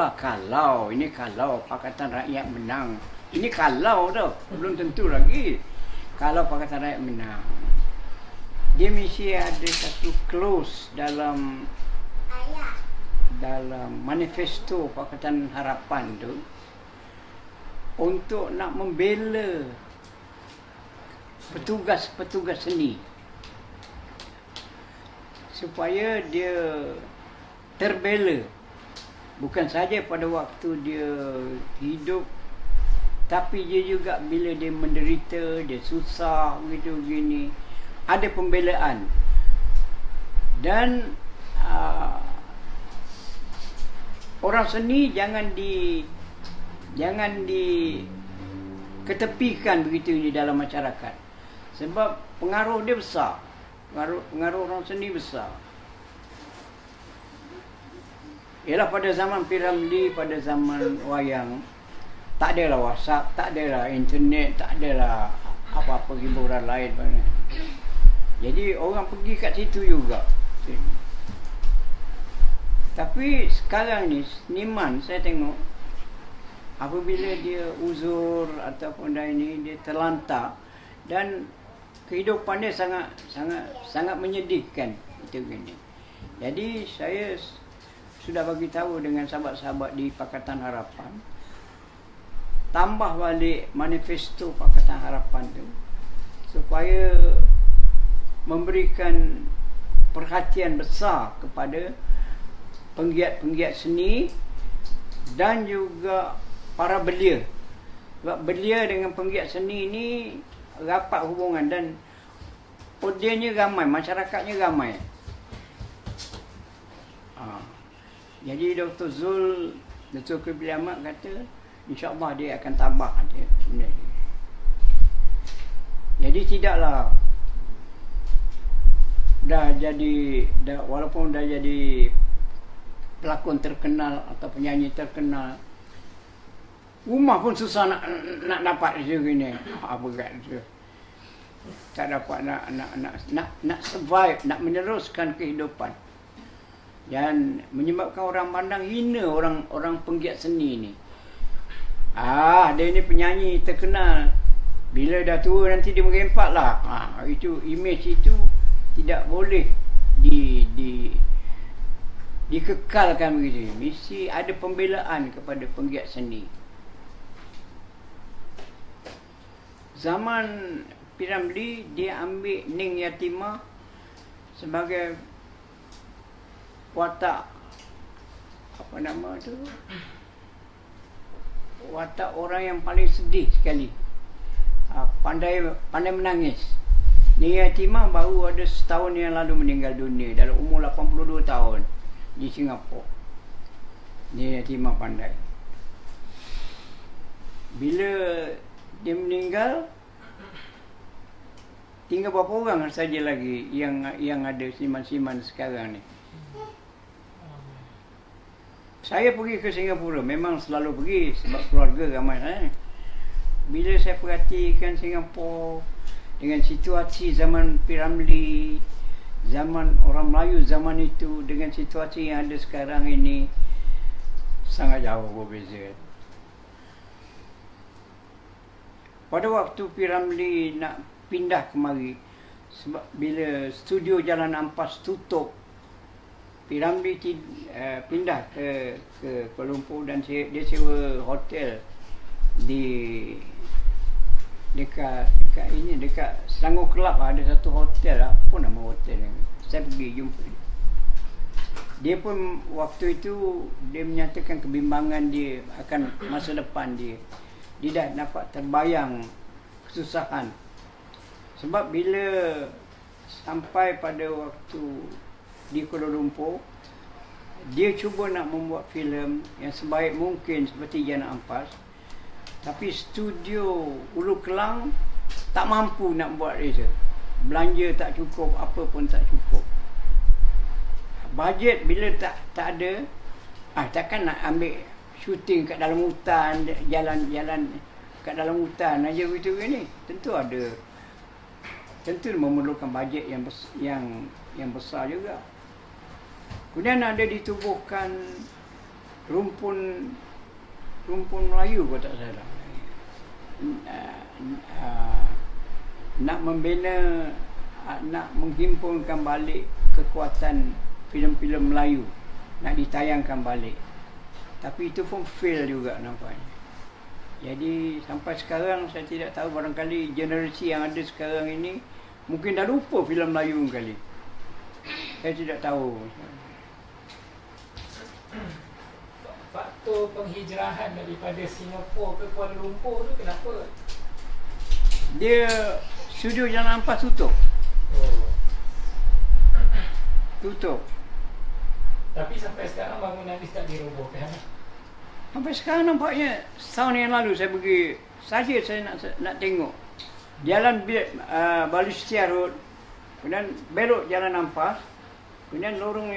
Pakatan Rakyat menang, ini kalau tau, belum tentu lagi, kalau Pakatan Rakyat menang, dia mesti ada satu clause dalam manifesto Pakatan Harapan tu untuk nak membela petugas-petugas seni supaya dia terbela, bukan saja pada waktu dia hidup, tapi dia juga bila dia menderita, dia susah gitu gini, ada pembelaan. Dan orang seni jangan diketepikan begitu di dalam masyarakat, sebab pengaruh dia besar, pengaruh orang seni besar. Ialah pada zaman P. Ramlee, pada zaman wayang, tak adalah WhatsApp, tak adalah internet, tak adalah apa-apa hiburan lain. Jadi orang pergi kat situ juga. Tapi sekarang ni seniman saya tengok, apabila dia uzur ataupun dah ini, dia terlantar, dan kehidupan dia sangat menyedihkan itu gini. Jadi saya sudah bagi tahu dengan sahabat-sahabat di Pakatan Harapan, tambah balik manifesto Pakatan Harapan tu supaya memberikan perhatian besar kepada penggiat-penggiat seni dan juga para belia. Sebab belia dengan penggiat seni ni rapat hubungan, dan audiennya ramai, masyarakatnya ramai. Jadi Dr. Zulkifli Ahmad kata insya-Allah dia akan tambah dia. Jadi tidaklah walaupun dah jadi pelakon terkenal atau penyanyi terkenal, rumah pun susah nak dapat dia gini. Berat dia. Tak dapat nak survive, nak meneruskan kehidupan. Dan menyebabkan orang pandang hina orang penggiat seni ni. Dia ni penyanyi terkenal, bila dah tua nanti dia merempat lah. Itu image itu tidak boleh dikekalkan begitu. Mesti ada pembelaan kepada penggiat seni. Zaman P. Ramlee, dia ambil Ning Yatimah sebagai watak, apa nama tu, watak orang yang paling sedih sekali, pandai menangis. Ning Yatimah baru ada setahun yang lalu meninggal dunia dalam umur 82 tahun di Singapura. Ning Yatimah pandai. Bila dia meninggal, tinggal berapa orang saja lagi yang ada seniman-seniman sekarang ni. Saya pergi ke Singapura, memang selalu pergi sebab keluarga ramai sana. Bila saya perhatikan Singapura dengan situasi zaman P. Ramlee, zaman orang Melayu zaman itu dengan situasi yang ada sekarang ini, sangat jauh berbeza. pada waktu P. Ramlee nak pindah kemari, sebab bila studio Jalan Ampas tutup, P. Ramlee pindah ke Kuala Lumpur dan dia sewa hotel di dekat Selangor Club. Ada satu hotel, apa nama hotel ni, saya pergi jumpa dia pun waktu itu dia menyatakan kebimbangan dia akan masa depan dia dah dapat terbayang kesusahan. Sebab bila sampai pada waktu di Kuala Lumpur, dia cuba nak membuat filem yang sebaik mungkin seperti Jalan Ampas, tapi studio Ulu Kelang tak mampu nak buat dia. Belanja tak cukup, apa pun tak cukup. Bajet bila tak ada, takkan nak ambil syuting kat dalam hutan, jalan kat dalam hutan aja begitu ni. Tentu memerlukan bajet yang besar juga. Kemudian ada ditubuhkan rumpun Melayu kalau tak salah. Nak membina, nak menghimpunkan balik kekuatan filem-filem Melayu, nak ditayangkan balik. Tapi itu pun fail juga nampaknya. Jadi sampai sekarang saya tidak tahu, barangkali generasi yang ada sekarang ini mungkin dah lupa filem Melayu kali. Saya tidak tahu. Faktor penghijrahan daripada Singapura ke Kuala Lumpur tu kenapa? Dia studio Jalan Ampas tutup. Tutup. Tapi sampai sekarang bangunan ni tak dirobohkan. Sampai sekarang nampaknya, setahun yang lalu saya pergi saja, saya nak tengok jalan Balestier Road, kemudian belok Jalan Ampas, kemudian lorong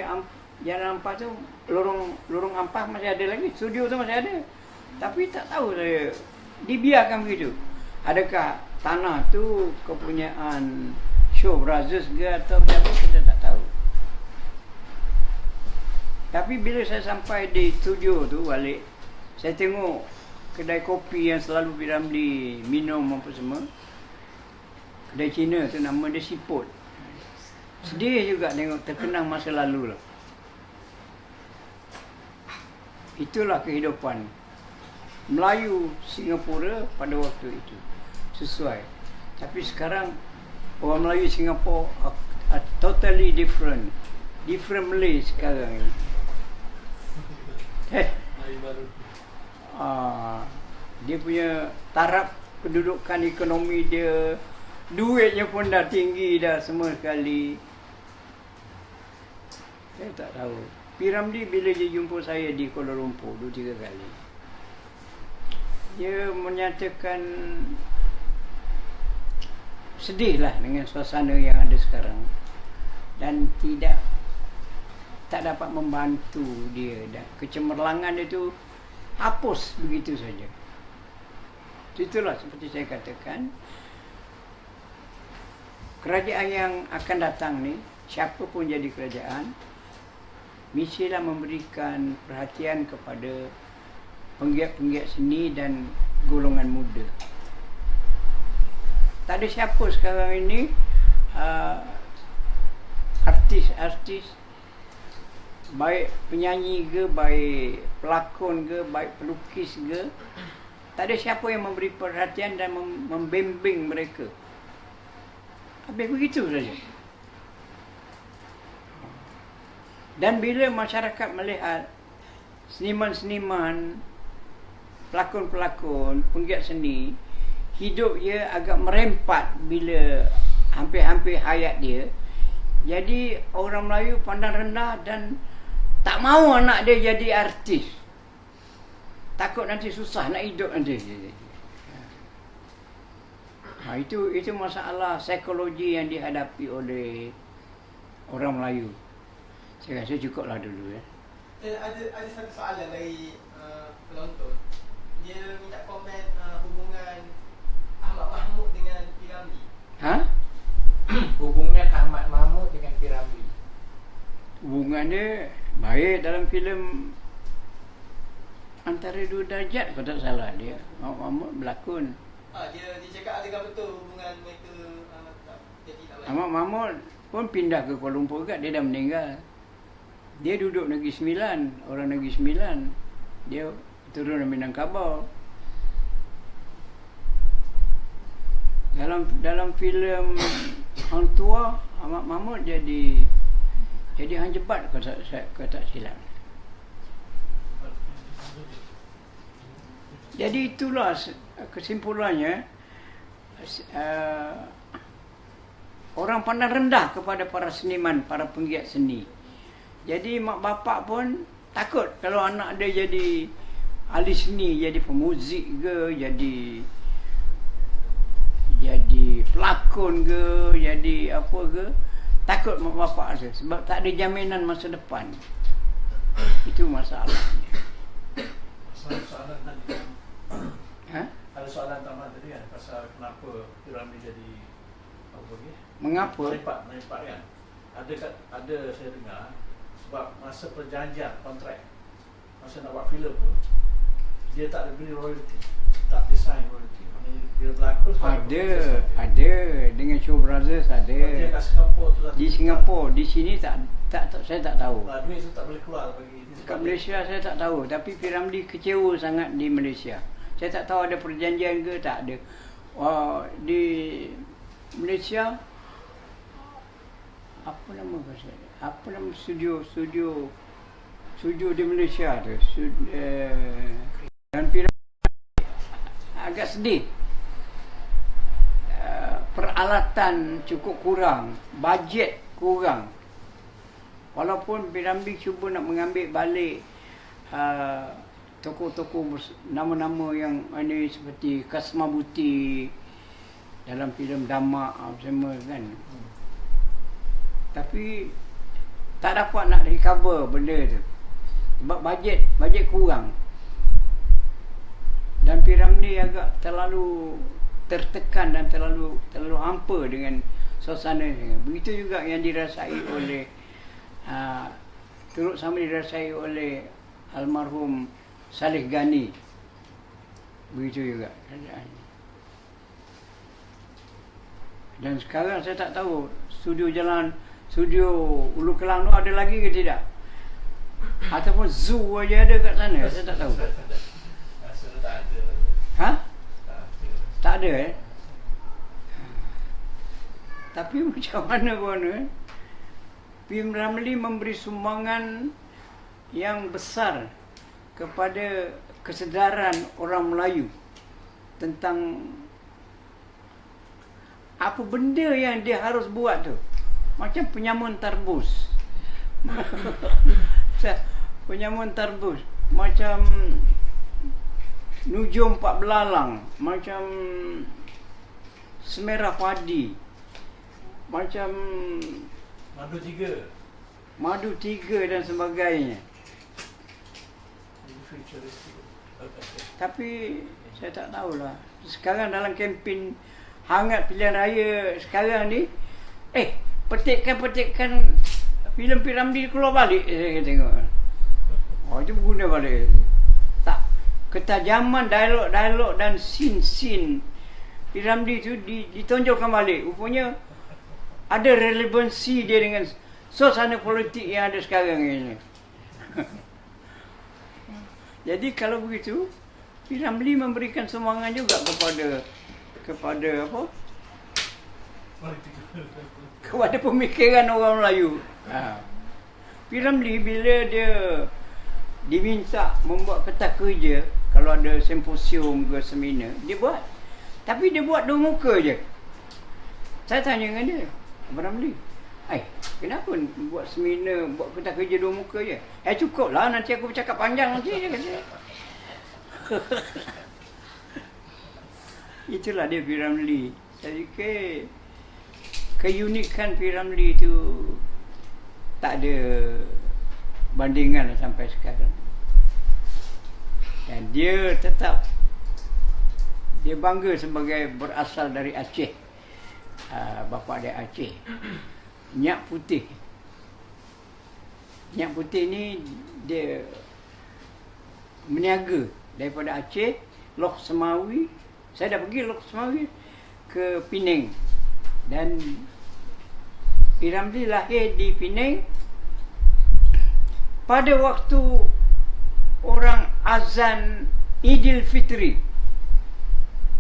Jalan Ampas tu, lorong Ampas masih ada lagi, studio tu masih ada. Tapi tak tahu saya, dibiarkan begitu. Adakah tanah tu kepunyaan Shaw Brothers ke atau siapa, kita tak tahu. Tapi bila saya sampai di studio tu balik, saya tengok kedai kopi yang selalu P. Ramlee minum apa semua. Kedai Cina tu nama dia Siput. Sedih juga tengok, terkenang masa lalu lah. Itulah kehidupan Melayu Singapura pada waktu itu. Sesuai. Tapi sekarang orang Melayu Singapura are totally different. Different Malay sekarang ni. Dia punya taraf kedudukan ekonomi dia, duitnya pun dah tinggi dah semua sekali. Saya tak tahu. P. Ramlee bila dia jumpa saya di Kuala Lumpur 2-3 kali, dia menyatakan sedih lah dengan suasana yang ada sekarang dan tak dapat membantu dia, dan kecemerlangan dia tu hapus begitu saja. Itulah seperti saya katakan, kerajaan yang akan datang ni, siapa pun jadi kerajaan, mestilah memberikan perhatian kepada penggiat-penggiat seni dan golongan muda. Tak ada siapa sekarang ini artis-artis, baik penyanyi ke, baik pelakon ke, baik pelukis ke, tak ada siapa yang memberi perhatian dan membimbing mereka. Habis begitu saja. Dan bila masyarakat melihat seniman-seniman, pelakon-pelakon, penggiat seni, hidup dia agak merempat bila hampir-hampir hayat dia, jadi orang Melayu pandang rendah dan tak mahu anak dia jadi artis. Takut nanti susah nak hidup nanti. Itu masalah psikologi yang dihadapi oleh orang Melayu. Saya rasa cukuplah dulu ya. Ada satu soalan dari penonton. Dia minta komen hubungan Ahmad Mahmud dengan P. Ramlee. Hubungan Ahmad Mahmud dengan P. Ramlee. Hubungan dia baik dalam filem Antara Dua Darjat, kalau tak salah dia. Ahmad Mahmud berlakon. Dia cakap adakah betul hubungan mereka tak jadi tak baik. Ahmad Mahmud pun pindah ke Kuala Lumpur kat, dia dah meninggal. Dia duduk Negeri Sembilan, orang Negeri Sembilan. Dia turun dari Minangkabau. Dalam filem Hang Tua, Ahmad Mahmud jadi Hang Jebat kalau tak silap. Jadi itulah kesimpulannya, orang pandang rendah kepada para seniman, para penggiat seni. Jadi mak bapak pun takut kalau anak dia jadi ahli seni, jadi pemuzik ke, jadi pelakon ke, jadi apa ke, takut mak bapak dia sebab tak ada jaminan masa depan. Itu masalahnya. Soalan tadi Ha? ada soalan tambahan tadi kan pasal kenapa Piramli jadi apa lagi? Mengapa? Merempat kan? Ada saya dengar sebab masa perjanjian kontrak masa nak buat filem tu dia tak ada beli royalty, tak design royalty. Maknanya bila berlakon Ada dengan Show Brothers ada. dia kat Singapura tu Di Singapura, di sini tak saya tak tahu. duit tu tak boleh keluar bagi Kat Malaysia saya tak tahu, tapi Piramli kecewa sangat di Malaysia. Saya tak tahu ada perjanjian ke, tak ada. Di Malaysia apa nama studio di Malaysia tu. Dan Piramli agak sedih. Peralatan cukup kurang, bajet kurang. Walaupun Piramli cuba nak mengambil balik tokoh-tokoh nama-nama yang ini seperti Kasma Buti dalam filem Damak semua kan. Tapi tak dapat nak recover benda tu. Sebab bajet kurang. Dan Piramli agak terlalu tertekan dan terlalu hampa dengan suasana ni. Begitu juga yang dirasai oleh turut sama dirasai oleh almarhum Saleh Ghani. Begitu juga keadaan. Dan sekarang saya tak tahu studio Ulu Kelang tu ada lagi ke tidak, ataupun zoo aja ada kat sana, saya tak tahu. rasa tak ada. Ha? Tak ada. Tak ada Tapi macam mana pun Piramli memberi sumbangan yang besar kepada kesedaran orang Melayu tentang apa benda yang dia harus buat tu. Macam penyamun tarbus. Penyamun tarbus. Macam Nujum Pak Belalang. Macam Semerah Padi. Macam Madu Tiga dan sebagainya. Futuristic. Tapi saya tak tahulah. Sekarang dalam kempen hangat pilihan raya sekarang ni, petikkan filem Piramli keluar balik, saya tengok. Itu berguna balik. Tak, ketajaman dialog dan scene Piramli tu ditonjolkan balik. Rupanya ada relevansi dia dengan suasana politik yang ada sekarang ini. Jadi kalau begitu, Piramli memberikan sumbangan juga kepada apa? Kepada pemikiran orang Melayu. Piramli bila dia diminta membuat peta kerja, kalau ada simposium ke seminar, dia buat. Tapi dia buat dua muka je. Saya tanya dengan dia, Piramli, kenapa buat seminar, buat peta kerja dua muka je? Cukuplah, nanti aku bercakap panjang nanti, dia kata. Itulah dia Piramli. Saya fikir keunikan Piramli itu tak ada bandingan sampai sekarang. Dan dia tetap, dia bangga sebagai berasal dari Aceh. Bapa dia Aceh. Nyak Putih. Nyak Putih ni dia meniaga daripada Aceh, Loh Semawi Saya dah pergi Loksmawi ke Penang. Dan P.Ramlee lahir di Penang pada waktu orang azan Aidilfitri.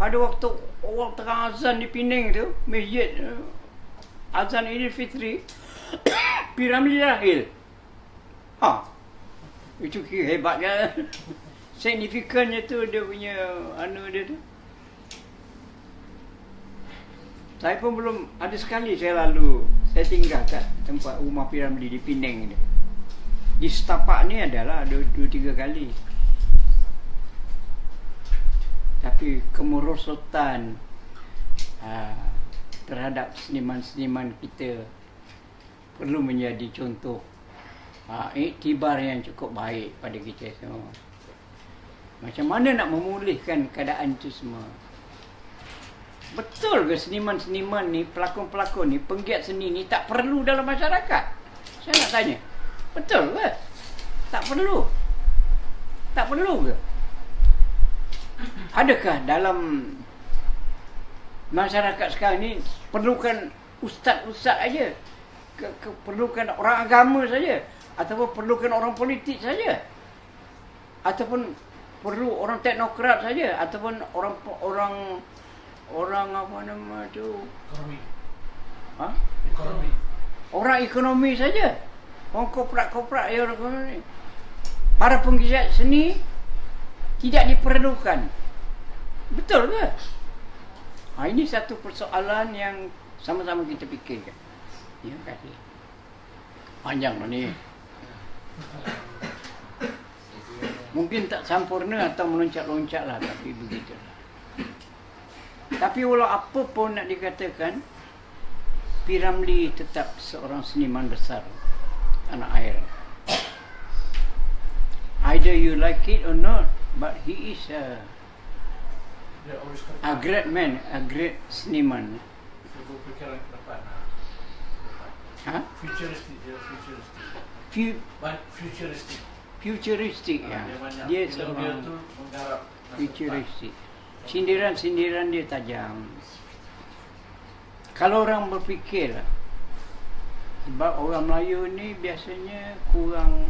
Pada waktu orang tengah azan di Penang tu, masjid azan Aidilfitri, P.Ramlee lahir. Itu kira hebat kan. Signifikannya tu dia punya dia tu. Saya pun belum, ada sekali saya saya tinggal kat tempat rumah P.Ramlee di Penang ni. Di setapak ni adalah 2-3 kali. Tapi kemerosotan terhadap seniman-seniman kita perlu menjadi contoh iktibar yang cukup baik pada kita semua. Macam mana nak memulihkan keadaan itu semua? Betul ke seniman-seniman ni, pelakon-pelakon ni, penggiat seni ni tak perlu dalam masyarakat? Saya nak tanya. Betul ke? Tak perlu. Tak perlu ke? Adakah dalam masyarakat sekarang ni perlukan ustaz-ustaz saja? Perlukan orang agama saja? Ataupun perlukan orang politik saja? Ataupun perlu orang teknokrat saja? Ataupun orang apa nama tu? Ekonomi. Ha? Ekonomi. Orang ekonomi saja? Orang korporat yang orang ekonomi. Para penggiat seni tidak diperlukan. Betul ke? Ini satu persoalan yang sama-sama kita fikirkan. Terima kasih. Panjang lah ni. Mungkin tak sempurna atau meloncat-loncat lah, tapi begitulah. Tapi walau apa pun nak dikatakan, P.Ramlee tetap seorang seniman besar tanah air. Either you like it or not, but he is a great man, a great seniman. Fikiran ke depan. Futuristic, dia futuristic. Futuristic. Futuristic ya. Dia seorang tu menggarap futuristic. Sindiran-sindiran dia tajam. Kalau orang berfikir, sebab orang Melayu ni biasanya kurang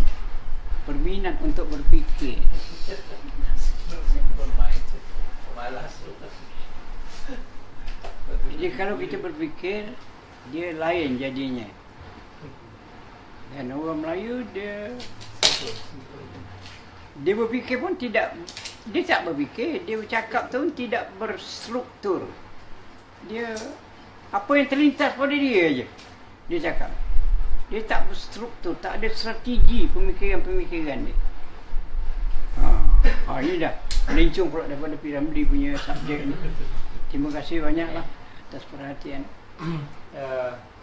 berminat untuk berfikir. Malas. Jadi kalau kita berfikir, dia lain jadinya. Dan orang Melayu dia berfikir pun tidak, dia tak berfikir, dia bercakap tu tidak berstruktur. Dia apa yang terlintas pada dia aja dia cakap. Dia tak berstruktur, tak ada strategi pemikiran-pemikiran dia. Ini dah melincung pula daripada P.Ramlee punya subjek ni. Terima kasih banyaklah atas perhatian.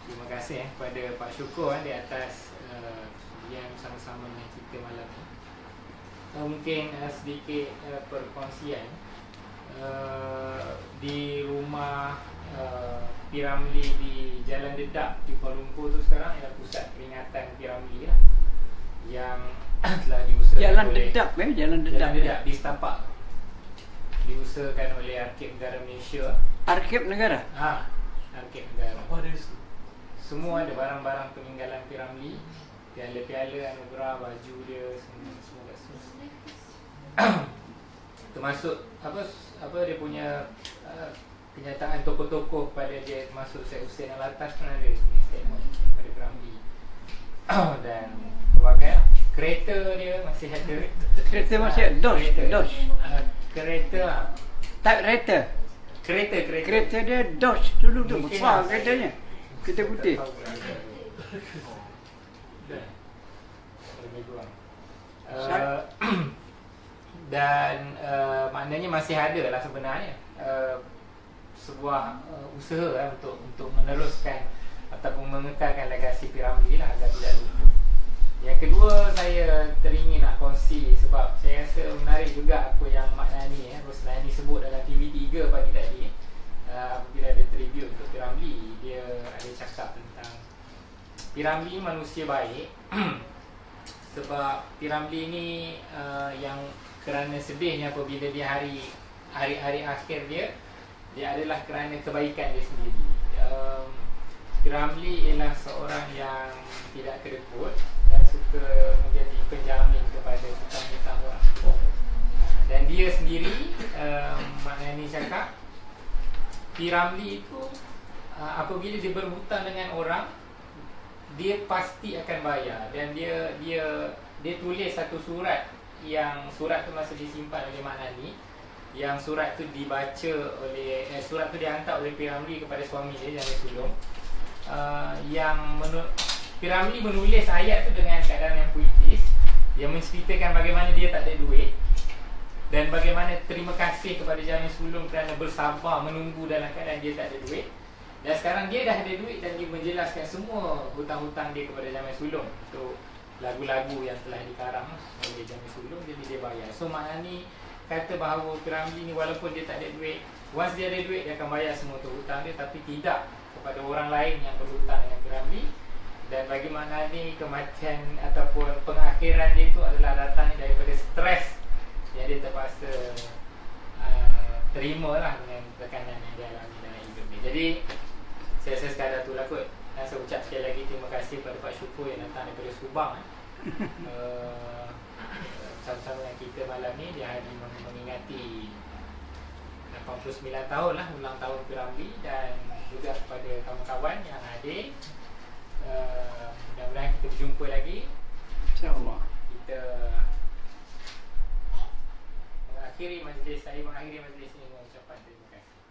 Terima kasih kepada Pak Syukur di atas yang sama-sama dengan kita malam ni. Mungkin sedikit perkongsian di rumah P.Ramlee di Jalan Dedak di Kuala Lumpur tu sekarang ialah pusat peringatan P.Ramlee lah, yang telah diusahakan Jalan oleh Dedak Jalan Dedak di Setapak, diusahakan oleh Arkib Negara Malaysia. Arkib Negara? Arkib Negara. Apa dia? Semua ada barang-barang peninggalan P.Ramlee, piala-piala, anugerah, baju dia, semua kat sini. Termasuk apa dia punya kenyataan tokoh-tokoh pada dia, termasuk Syed Hussein Alatas pun ada statement pada P.Ramlee. Dan berbagai kereta dia masih ada. Kereta masih ada? Dodge? Kereta Kereta Kereta dia Dodge dulu tu, mungkin besar lah. keretanya. Kereta putih. Dan maknanya masih ada lah sebenarnya sebuah usaha untuk meneruskan ataupun mengekalkan legasi P.Ramlee lah agar tidak lupa. Yang kedua, saya teringin nak kongsi sebab saya rasa menarik juga apa yang Mak Nani Rosnani sebut dalam TV3 pagi tadi. Bila ada tribute untuk P.Ramlee, dia ada cakap tentang P.Ramlee manusia baik. Sebab P.Ramlee ni yang kerana sedihnya apabila di hari hari-hari akhir dia adalah kerana kebaikan dia sendiri. Ramli ialah seorang yang tidak kedekut dan suka menjadi penjamin kepada hutang-hutang orang. Dan dia sendiri, Mak Nani cakap, P. Ramli itu apabila dia berhutang dengan orang, dia pasti akan bayar. Dan dia tulis satu surat, yang surat tu masa disimpan oleh Mak Nani, yang surat tu dibaca oleh surat tu dihantar oleh P. Ramli kepada suami dia, Jamil Sulong. P. Ramli menulis ayat tu dengan keadaan yang puitis, yang menceritakan bagaimana dia tak ada duit dan bagaimana terima kasih kepada Jamil Sulong kerana bersabar menunggu dalam keadaan dia tak ada duit. Dan sekarang dia dah ada duit dan dia menjelaskan semua hutang-hutang dia kepada Jamil Sulong untuk lagu-lagu yang telah dikarang oleh Jamil Sulong, jadi dia bayar. So Mak Nani kata bahawa P. Ramli ni walaupun dia tak ada duit, once dia ada duit dia akan bayar semua tu hutang dia, tapi tidak kepada orang lain yang berhutang dengan P. Ramli. Dan bagi Mak Nani, kematian ataupun pengakhiran dia itu adalah datang daripada stres yang dia terpaksa terima lah dengan tekanan yang dia alami dalam hidup dia. Jadi saya rasa sekadar tu lah kot. Dan saya ucap sekali lagi terima kasih kepada Pak Syukur yang datang daripada Subang sama-sama dengan kita malam ni. Dia hari mengingati 89 tahun lah ulang tahun P. Ramli, dan juga kepada kawan-kawan yang hadir. Mudah-mudahan kita berjumpa lagi, InsyaAllah. Kita mengakhiri majlis ini dengan ucapan terima kasih.